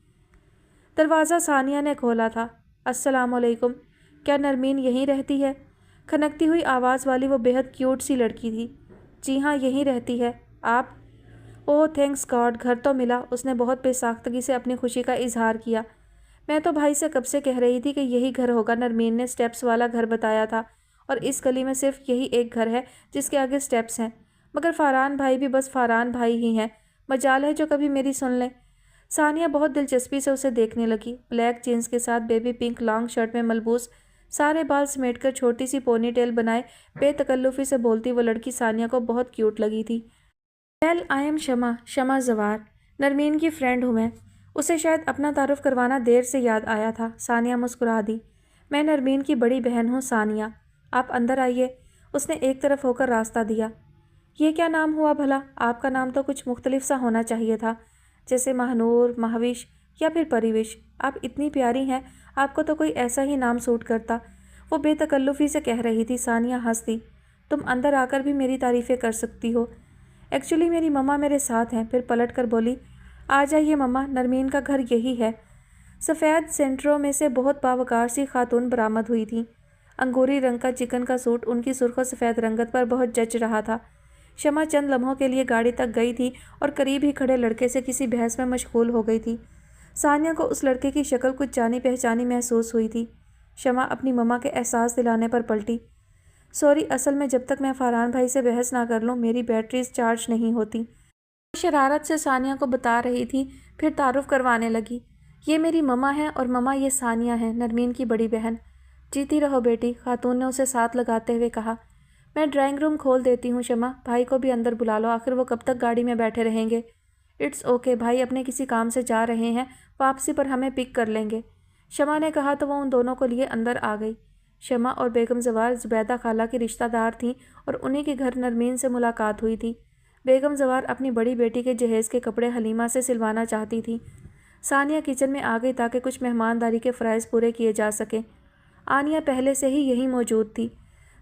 दरवाज़ा सानिया ने खोला था। अस्सलामुअलैकुम, क्या नरमीन यहीं रहती है? खनकती हुई आवाज़ वाली वो बेहद क्यूट सी लड़की थी। जी हाँ, यहीं रहती है। आप? ओह थैंक्स गॉड, घर तो मिला। उसने बहुत बेसाख्तगी से अपनी खुशी का इजहार किया। मैं तो भाई से कब से कह रही थी कि यही घर होगा। नरमीन ने स्टेप्स वाला घर बताया था, और इस गली में सिर्फ यही एक घर है जिसके आगे स्टेप्स हैं। मगर फ़ारान भाई भी बस फ़ारान भाई ही हैं। मजाल है जो कभी मेरी सुन लें। सानिया बहुत दिलचस्पी से उसे देखने लगी। ब्लैक जीन्स के साथ बेबी पिंक लॉन्ग शर्ट में मलबूस, सारे बाल समेटकर छोटी सी पोनी टेल बनाए बेतकल्लुफ़ी से बोलती वो लड़की सानिया को बहुत क्यूट लगी थी। वेल, आई एम शमा, शमा जवार। नरमीन की फ्रेंड हूँ मैं। उसे शायद अपना तारुफ करवाना देर से याद आया था। सानिया मुस्कुरा दी। मैं नरमीन की बड़ी बहन हूँ सानिया। आप अंदर आइए। उसने एक तरफ होकर रास्ता दिया। ये क्या नाम हुआ भला? आपका नाम तो कुछ मुख्तलिफ सा होना चाहिए था, जैसे महानूर, महाविश या फिर परिविश। आप इतनी प्यारी हैं, आपको तो कोई ऐसा ही नाम सूट करता। वो बेतकल्लुफ़ी से कह रही थी। सानिया हंस दी। तुम अंदर आकर भी मेरी तारीफ़ें कर सकती हो। एक्चुअली मेरी मम्मा मेरे साथ हैं। फिर पलट कर बोली, आ जाइए मम्मा, नरमीन का घर यही है। सफ़ेद सेंटरों में से बहुत बावकार सी खातून बरामद हुई थी। अंगूरी रंग का चिकन का सूट उनकी सुर्ख सफ़ेद रंगत पर बहुत जच रहा था। शमा चंद लम्हों के लिए गाड़ी तक गई थी और करीब ही खड़े लड़के से किसी बहस में मशगूल हो गई थी। सानिया को उस लड़के की शक्ल कुछ जानी पहचानी महसूस हुई थी। शमा अपनी मम्मा के एहसास दिलाने पर पलटी। सॉरी, असल में जब तक मैं फ़ारान भाई से बहस ना कर लूँ मेरी बैटरीज चार्ज नहीं होती। शरारत से सानिया को बता रही थी, फिर तारुफ करवाने लगी। ये मेरी मम्मा है और मम्मा ये सानिया है, नरमीन की बड़ी बहन। जीती रहो बेटी, खातून ने उसे साथ लगाते हुए कहा। मैं ड्राइंग रूम खोल देती हूँ शमा, भाई को भी अंदर बुला लो, आखिर वो कब तक गाड़ी में बैठे रहेंगे। इट्स ओके, भाई अपने किसी काम से जा रहे हैं, वापसी पर हमें पिक कर लेंगे। शमा ने कहा तो वो उन दोनों को लिए अंदर आ गई। शमा और बेगम जवार ज़ुबैदा खाला की रिश्तेदार थीं और उन्हीं के घर नरमीन से मुलाकात हुई थी। बेगम जवार अपनी बड़ी बेटी के जहेज़ के कपड़े हलीमा से सिलवाना चाहती थी। सानिया किचन में आ गई ताकि कुछ मेहमानदारी के फ़राइज़ पूरे किए जा सकें। आनिया पहले से ही यहीं मौजूद थी।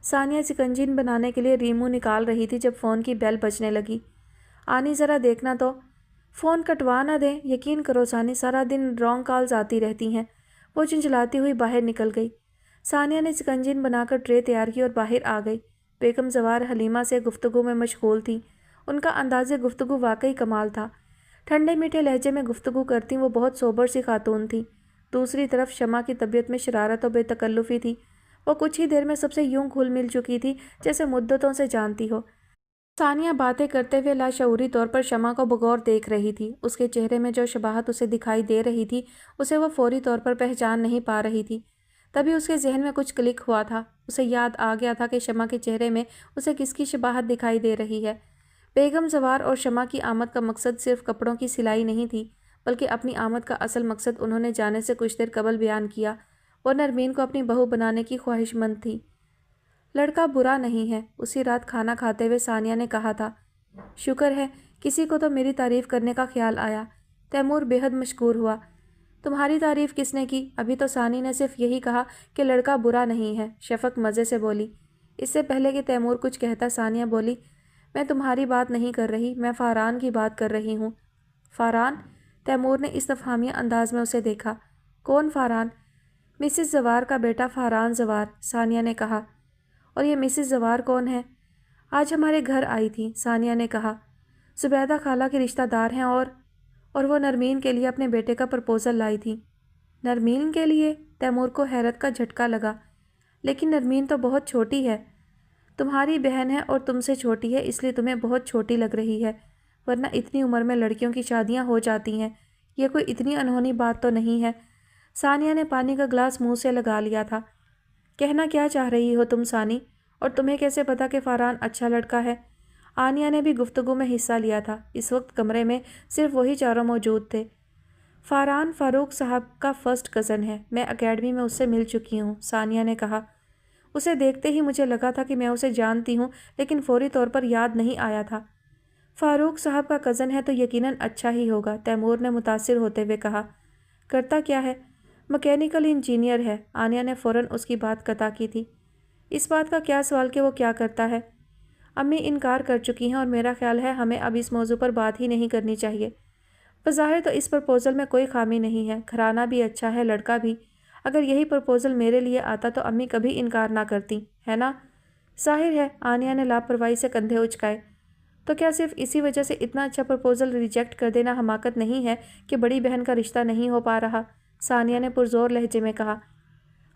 सानिया चिकंजीन बनाने के लिए रीमू निकाल रही थी जब फ़ोन की बेल बजने लगी। आनी ज़रा देखना तो। फ़ोन कटवा ना दें, यकीन करो सानी, सारा दिन रॉन्ग कॉल्स आती रहती हैं। वो झुंझलाती हुई बाहर निकल गई। सानिया ने चिकंजीन बनाकर ट्रे तैयार की और बाहर आ गई। बेगम जवार हलीमा से गुफ्तगू में मशगूल थी। उनका अंदाज़े गुफ्तगू वाकई कमाल था। ठंडे मीठे लहजे में गुफ्तगू करती वो बहुत सोबर सी खातून थी। दूसरी तरफ शमा की तबीयत में शरारत और बेतकल्लुफ़ी थी। वो कुछ ही देर में सबसे यूं घुल मिल चुकी थी जैसे मुद्दतों से जानती हो। सानिया बातें करते हुए लाशऊरी तौर पर शमा को बगौर देख रही थी। उसके चेहरे में जो शबाहत उसे दिखाई दे रही थी उसे वह फौरी तौर पर पहचान नहीं पा रही थी। तभी उसके जहन में कुछ क्लिक हुआ था। उसे याद आ गया था कि शमा के चेहरे में उसे किसकी शबाहत दिखाई दे रही है। बेगम जवार और शमा की आमद का मकसद सिर्फ कपड़ों की सिलाई नहीं थी, बल्कि अपनी आमद का असल मकसद उन्होंने जाने से कुछ देर कबल बयान किया। वो नरमीन को अपनी बहू बनाने की ख्वाहिशमंद थी। लड़का बुरा नहीं है, उसी रात खाना खाते हुए सानिया ने कहा था। शुक्र है किसी को तो मेरी तारीफ करने का ख्याल आया। तैमूर बेहद मशकूर हुआ। तुम्हारी तारीफ किसने की? अभी तो सानी ने सिर्फ यही कहा कि लड़का बुरा नहीं है, शफक मज़े से बोली। इससे पहले कि तैमूर कुछ कहता सानिया बोली, मैं तुम्हारी बात नहीं कर रही, मैं फ़ारान की बात कर रही हूँ। फ़ारान? तैमूर ने इस्तफ़हामिया अंदाज में उसे देखा। कौन फ़ारान? मिसिस जवार का बेटा फ़ारान जवार, सानिया ने कहा। और ये मिसिस जवार कौन है? आज हमारे घर आई थी, सानिया ने कहा। जुबैदा खाला के रिश्तेदार हैं और वो नरमीन के लिए अपने बेटे का प्रपोज़ल लाई थी। नरमीन के लिए? तैमूर को हैरत का झटका लगा। लेकिन नरमीन तो बहुत छोटी है। तुम्हारी बहन है और तुमसे छोटी है, इसलिए तुम्हें बहुत छोटी लग रही है, वरना इतनी उम्र में लड़कियों की शादियां हो जाती हैं। ये कोई इतनी अनहोनी बात तो नहीं है। सानिया ने पानी का गिलास मुंह से लगा लिया था। कहना क्या चाह रही हो तुम सानी? और तुम्हें कैसे पता कि फ़ारान अच्छा लड़का है? आनिया ने भी गुफ्तगू में हिस्सा लिया था। इस वक्त कमरे में सिर्फ वही चारों मौजूद थे। फ़ारान फ़ारूक साहब का फ़र्स्ट कज़न है, मैं अकेडमी में उससे मिल चुकी हूँ, सानिया ने कहा। उसे देखते ही मुझे लगा था कि मैं उसे जानती हूँ, लेकिन फौरी तौर पर याद नहीं आया था। फ़ारूक साहब का कज़न है तो यकीनन अच्छा ही होगा, तैमूर ने मुतासिर होते हुए कहा। करता क्या है? मैकेनिकल इंजीनियर है, आनिया ने फ़ौरन उसकी बात कता की थी। इस बात का क्या सवाल कि वो क्या करता है? अम्मी इनकार कर चुकी हैं और मेरा ख्याल है हमें अब इस मौजू पर बात ही नहीं करनी चाहिए। बज़ाहिर तो इस प्रपोज़ल में कोई खामी नहीं है, घराना भी अच्छा है, लड़का भी। अगर यही प्रपोज़ल मेरे लिए आता तो अम्मी कभी इनकार ना करती, है ना? ज़ाहिर है, आनिया ने लापरवाही से कंधे उचकाए। तो क्या सिर्फ इसी वजह से इतना अच्छा प्रपोज़ल रिजेक्ट कर देना हमाकत नहीं है कि बड़ी बहन का रिश्ता नहीं हो पा रहा? सानिया ने पुरजोर लहजे में कहा।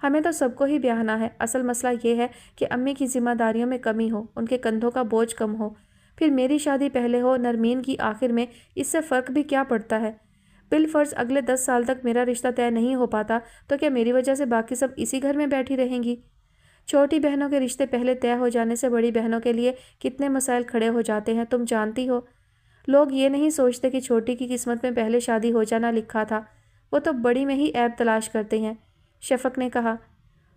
हमें तो सबको ही ब्याहना है, असल मसला ये है कि अम्मी की जिम्मेदारियों में कमी हो, उनके कंधों का बोझ कम हो। फिर मेरी शादी पहले हो, नरमीन की आखिर में, इससे फ़र्क भी क्या पड़ता है? बिलफर्ज अगले 10 साल तक मेरा रिश्ता तय नहीं हो पाता तो क्या मेरी वजह से बाकी सब इसी घर में बैठी रहेंगी? छोटी बहनों के रिश्ते पहले तय हो जाने से बड़ी बहनों के लिए कितने मसाइल खड़े हो जाते हैं, तुम जानती हो। लोग ये नहीं सोचते कि छोटी की किस्मत में पहले शादी हो जाना लिखा था, वो तो बड़ी में ही ऐब तलाश करते हैं, शफक ने कहा।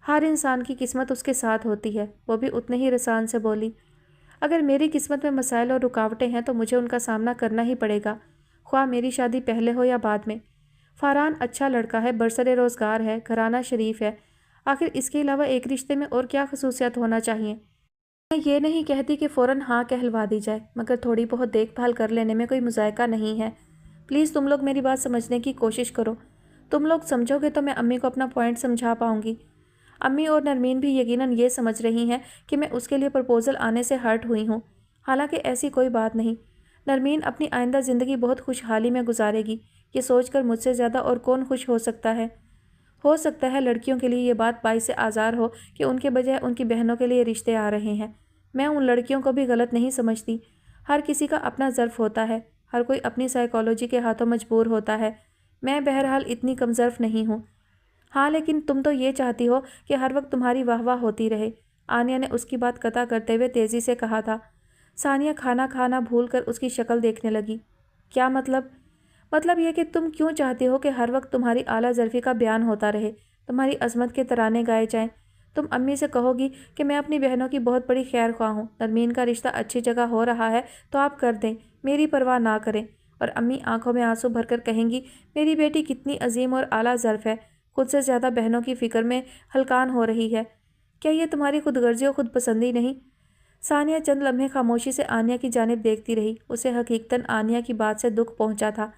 हर इंसान की किस्मत उसके साथ होती है, वो भी उतने ही रसान से बोली। अगर मेरी किस्मत में मसाइल और रुकावटें हैं तो मुझे उनका सामना करना ही पड़ेगा, ख्वाह मेरी शादी पहले हो या बाद में। फ़ारान अच्छा लड़का है, बरसरे रोज़गार है, घराना शरीफ है। आखिर इसके अलावा एक रिश्ते में और क्या खसूसियात होना चाहिए? मैं ये नहीं कहती कि फ़ौरन हाँ कहलवा दी जाए, मगर थोड़ी बहुत देखभाल कर लेने में कोई मुज़ायका नहीं है। प्लीज़ तुम लोग मेरी बात समझने की कोशिश करो। तुम लोग समझोगे तो मैं अम्मी को अपना पॉइंट समझा पाऊँगी। अम्मी और नरमीन भी यकीनन ये समझ रही हैं कि मैं उसके लिए प्रपोज़ल आने से हर्ट हुई हूँ। हालांकि ऐसी कोई बात नहीं। नरमीन अपनी आइंदा ज़िंदगी बहुत खुशहाली में गुजारेगी, ये सोचकर मुझसे ज़्यादा और कौन खुश हो सकता है। हो सकता है लड़कियों के लिए ये बात बाइस आज़ार हो कि उनके बजाय उनकी बहनों के लिए रिश्ते आ रहे हैं। मैं उन लड़कियों को भी गलत नहीं समझती। हर किसी का अपना ज़र्फ़ होता है, हर कोई अपनी साइकोलॉजी के हाथों मजबूर होता है। मैं बहरहाल इतनी कमज़र्फ़ नहीं हूँ। हाँ, लेकिन तुम तो ये चाहती हो कि हर वक्त तुम्हारी वाह वाह होती रहे, आनिया ने उसकी बात कता करते हुए तेज़ी से कहा था। सानिया खाना खाना भूल कर उसकी शक्ल देखने लगी। क्या मतलब? मतलब यह कि तुम क्यों चाहती हो कि हर वक्त तुम्हारी आला ज़र्फ़ी का बयान होता रहे, तुम्हारी अज़मत के तराने गाए जाएं। तुम अम्मी से कहोगी कि मैं अपनी बहनों की बहुत बड़ी खैर ख्वाह हूँ, नरमीन का रिश्ता अच्छी जगह हो रहा है तो आप कर दें, मेरी परवाह ना करें। और अम्मी आंखों में आंसू भरकर कहेंगी, मेरी बेटी कितनी अजीम और आला ज़र्फ़ है, खुद से ज़्यादा बहनों की फ़िक्र में हलकान हो रही है। क्या ये तुम्हारी खुदगर्जी और खुदपसंदी नहीं? सानिया चंद लम्हे खामोशी से आनिया की जानिब देखती रही। उसे हकीकतन आनिया की बात से दुख पहुंचा था।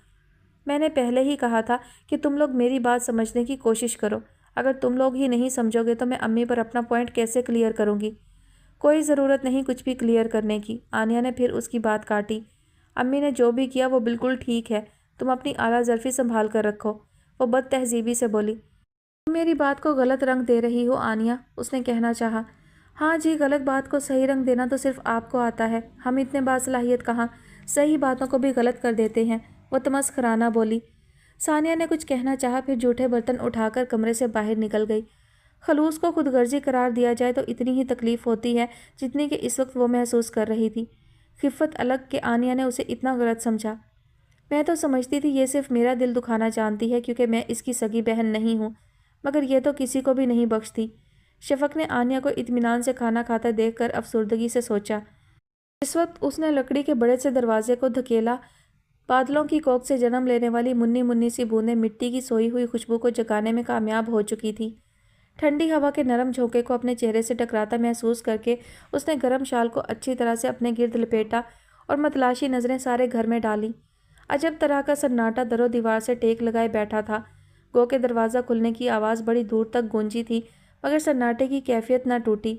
मैंने पहले ही कहा था कि तुम लोग मेरी बात समझने की कोशिश करो। अगर तुम लोग ही नहीं समझोगे तो मैं अम्मी पर अपना पॉइंट कैसे क्लियर करूँगी? कोई ज़रूरत नहीं कुछ भी क्लियर करने की, आनिया ने फिर उसकी बात काटी। अम्मी ने जो भी किया वो बिल्कुल ठीक है, तुम अपनी आला ज़र्फ़ी संभाल कर रखो, वो बद तहजीबी से बोली। तुम मेरी बात को गलत रंग दे रही हो आनिया, उसने कहना चाहा। ہاں جی، غلط بات کو صحیح رنگ دینا تو صرف آپ کو آتا ہے، ہم اتنے باصلاحیت کہاں صحیح باتوں کو بھی غلط کر دیتے ہیں، وہ تمسخرانہ بولی۔ ثانیہ نے کچھ کہنا چاہا، پھر جھوٹے برتن اٹھا کر کمرے سے باہر نکل گئی۔ خلوص کو خود غرضی قرار دیا جائے تو اتنی ہی تکلیف ہوتی ہے جتنی کہ اس وقت وہ محسوس کر رہی تھی۔ خفت الگ کہ آنیہ نے اسے اتنا غلط سمجھا۔ میں تو سمجھتی تھی یہ صرف میرا دل دکھانا چاہتی ہے کیونکہ میں اس کی سگی بہن نہیں ہوں، مگر یہ تو کسی کو بھی نہیں بخشتی۔ شفق نے آنیہ کو اطمینان سے کھانا کھاتے دیکھ کر افسردگی سے سوچا۔ اس وقت اس نے لکڑی کے بڑے سے دروازے کو دھکیلا۔ بادلوں کی کوکھ سے جنم لینے والی منی منی سی بوندیں مٹی کی سوئی ہوئی خوشبو کو جگانے میں کامیاب ہو چکی تھی۔ ٹھنڈی ہوا کے نرم جھونکے کو اپنے چہرے سے ٹکراتا محسوس کر کے اس نے گرم شال کو اچھی طرح سے اپنے گرد لپیٹا اور متلاشی نظریں سارے گھر میں ڈالیں۔ عجب طرح کا سناٹا در و دیوار سے ٹیک لگائے بیٹھا تھا، گو کہ دروازہ کھلنے کی آواز بڑی دور تک گونجی تھی، مگر سناٹے کی کیفیت نہ ٹوٹی۔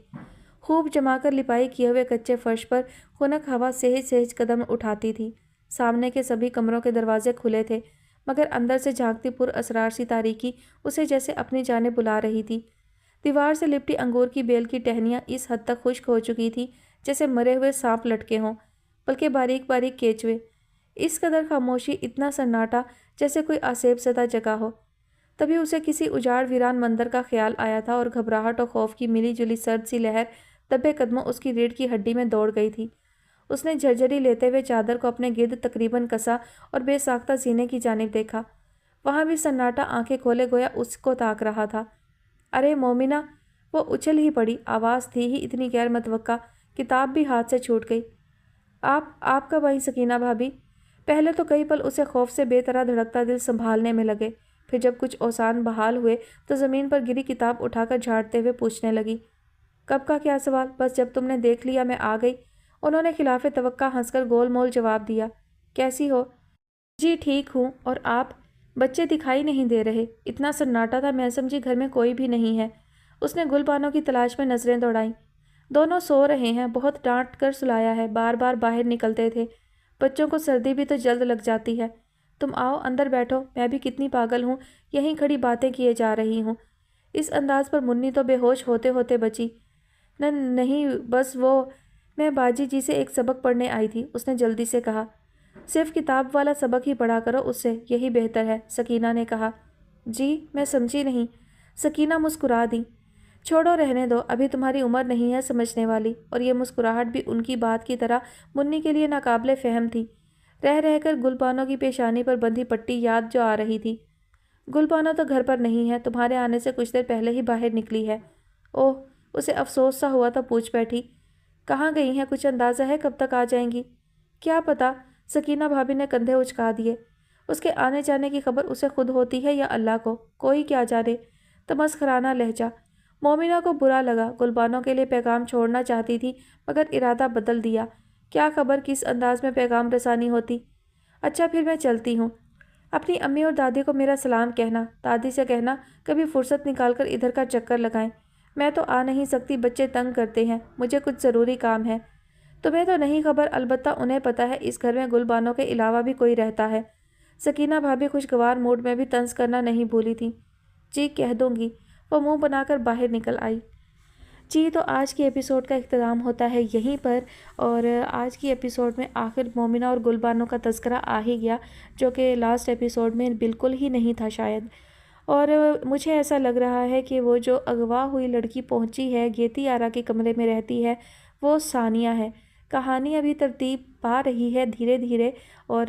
خوب جما کر لپائی کیے ہوئے کچے فرش پر خنک ہوا سہج سہج قدم اٹھاتی تھی۔ سامنے کے سبھی کمروں کے دروازے کھلے تھے، مگر اندر سے جھانکتی پر اسرار سی تاریکی اسے جیسے اپنی جانب بلا رہی تھی۔ دیوار سے لپٹی انگور کی بیل کی ٹہنیاں اس حد تک خشک ہو چکی تھی جیسے مرے ہوئے سانپ لٹکے ہوں، بلکہ باریک باریک کیچوے۔ اس قدر خاموشی، اتنا سناٹا، جیسے کوئی آسیب زدہ جگہ ہو۔ تبھی اسے کسی اجاڑ ویران مندر کا خیال آیا تھا اور گھبراہٹ اور خوف کی ملی جلی سرد سی لہر دبے قدموں اس کی ریڑھ کی ہڈی میں دوڑ گئی تھی۔ اس نے جھرجھری لیتے ہوئے چادر کو اپنے گرد تقریباً کسا اور بے ساختہ سینے کی جانب دیکھا۔ وہاں بھی سناٹا آنکھیں کھولے گویا اس کو تاک رہا تھا۔ ارے مومنہ! وہ اچھل ہی پڑی، آواز تھی ہی اتنی غیر متوقع، کتاب بھی ہاتھ سے چھوٹ گئی۔ آپ کب آئی سکینہ بھابی؟ پہلے تو کئی پل اسے خوف سے بے طرح دھڑکتا دل سنبھالنے میں لگے، پھر جب کچھ اوسان بحال ہوئے تو زمین پر گری کتاب اٹھا کر جھاڑتے ہوئے پوچھنے لگی۔ کب کا کیا سوال، بس جب تم نے دیکھ لیا میں آ گئی، انہوں نے خلاف توقع ہنس کر گول مول جواب دیا۔ کیسی ہو؟ جی ٹھیک ہوں، اور آپ؟ بچے دکھائی نہیں دے رہے، اتنا سناٹا تھا میں سمجھی گھر میں کوئی بھی نہیں ہے۔ اس نے گل بانوں کی تلاش میں نظریں دوڑائیں۔ دونوں سو رہے ہیں، بہت ڈانٹ کر سلایا ہے، بار بار باہر نکلتے تھے، بچوں کو سردی بھی تو جلد لگ جاتی ہے۔ تم آؤ اندر بیٹھو، میں بھی کتنی پاگل ہوں، یہیں کھڑی باتیں کیے جا رہی ہوں۔ اس انداز پر منی تو بے ہوش ہوتے ہوتے بچی۔ نہیں بس میں باجی جی سے ایک سبق پڑھنے آئی تھی، اس نے جلدی سے کہا۔ صرف کتاب والا سبق ہی پڑھا کرو اس سے، یہی بہتر ہے، سکینہ نے کہا۔ جی میں سمجھی نہیں۔ سکینہ مسکرا دی۔ چھوڑو رہنے دو، ابھی تمہاری عمر نہیں ہے سمجھنے والی، اور یہ مسکراہٹ بھی ان کی بات کی طرح منی کے لیے ناقابل فہم تھی۔ رہ رہ کر گل بانوں کی پیشانی پر بندھی پٹی یاد جو آ رہی تھی۔ گل بانو تو گھر پر نہیں ہے، تمہارے آنے سے کچھ دیر پہلے ہی باہر نکلی ہے۔ اوہ! اسے افسوس سا ہوا تو پوچھ بیٹھی۔ کہاں گئی ہیں، کچھ اندازہ ہے کب تک آ جائیں گی؟ کیا پتا، سکینہ بھابی نے کندھے اچکا دیے۔ اس کے آنے جانے کی خبر اسے خود ہوتی ہے یا اللہ کو، کوئی کیا جانے۔ تمسخرانہ لہجہ۔ مومنہ کو برا لگا، گل بانوں کے لیے پیغام چھوڑنا چاہتی تھی مگر ارادہ بدل دیا۔ کیا خبر کس انداز میں پیغام رسانی ہوتی۔ اچھا پھر میں چلتی ہوں۔ اپنی امی اور دادی کو میرا سلام کہنا، دادی سے کہنا کبھی فرصت نکال کر ادھر کا چکر لگائیں۔ میں تو آ نہیں سکتی، بچے تنگ کرتے ہیں، مجھے کچھ ضروری کام ہے۔ تمہیں تو نہیں خبر، البتہ انہیں پتہ ہے اس گھر میں گل بانوں کے علاوہ بھی کوئی رہتا ہے۔ سکینہ بھابی خوشگوار موڈ میں بھی طنز کرنا نہیں بھولی تھی۔ جی کہہ دوں گی، وہ منہ بنا کر باہر نکل آئی۔ جی تو آج کی ایپیسوڈ کا اختتام ہوتا ہے یہیں پر، اور آج کی ایپیسوڈ میں آخر مومنہ اور گل بانوں کا تذکرہ آ ہی گیا، جو کہ لاسٹ ایپیسوڈ میں بالکل ہی نہیں تھا شاید۔ اور مجھے ایسا لگ رہا ہے کہ وہ جو اغوا ہوئی لڑکی پہنچی ہے، گیتی آرا کے کمرے میں رہتی ہے، وہ ثانیہ ہے۔ کہانی ابھی ترتیب پا رہی ہے دھیرے دھیرے، اور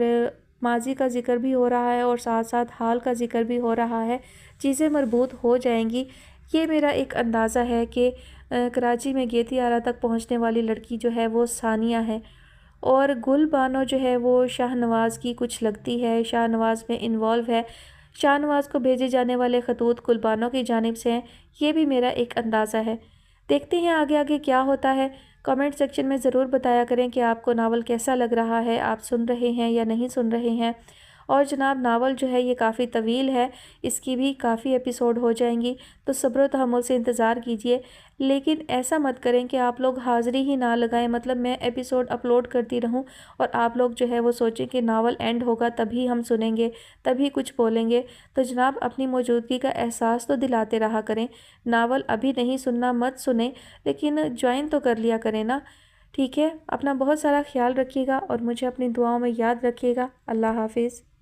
ماضی کا ذکر بھی ہو رہا ہے اور ساتھ ساتھ حال کا ذکر بھی ہو رہا ہے، چیزیں مربوط ہو جائیں گی۔ یہ میرا ایک اندازہ ہے کہ کراچی میں گیتی آرا تک پہنچنے والی لڑکی جو ہے وہ ثانیہ ہے، اور گل بانو جو ہے وہ شاہ نواز کی کچھ لگتی ہے، شاہ نواز میں انوالو ہے، شاہ نواز کو بھیجے جانے والے خطوط گل بانو کی جانب سے ہیں، یہ بھی میرا ایک اندازہ ہے۔ دیکھتے ہیں آگے آگے کیا ہوتا ہے۔ کامنٹ سیکشن میں ضرور بتایا کریں کہ آپ کو ناول کیسا لگ رہا ہے، آپ سن رہے ہیں یا نہیں سن رہے ہیں، اور جناب ناول جو ہے یہ کافی طویل ہے، اس کی بھی کافی ایپیسوڈ ہو جائیں گی، تو صبر و تحمل سے انتظار کیجیے۔ لیکن ایسا مت کریں کہ آپ لوگ حاضری ہی نہ لگائیں، مطلب میں ایپیسوڈ اپلوڈ کرتی رہوں اور آپ لوگ جو ہے وہ سوچیں کہ ناول اینڈ ہوگا تبھی ہم سنیں گے، تبھی کچھ بولیں گے۔ تو جناب اپنی موجودگی کا احساس تو دلاتے رہا کریں، ناول ابھی نہیں سننا مت سنیں، لیکن جوائن تو کر لیا کریں نا۔ ٹھیک ہے، اپنا بہت سارا خیال رکھیے گا اور مجھے اپنی دعاؤں میں یاد رکھیے گا۔ اللہ حافظ۔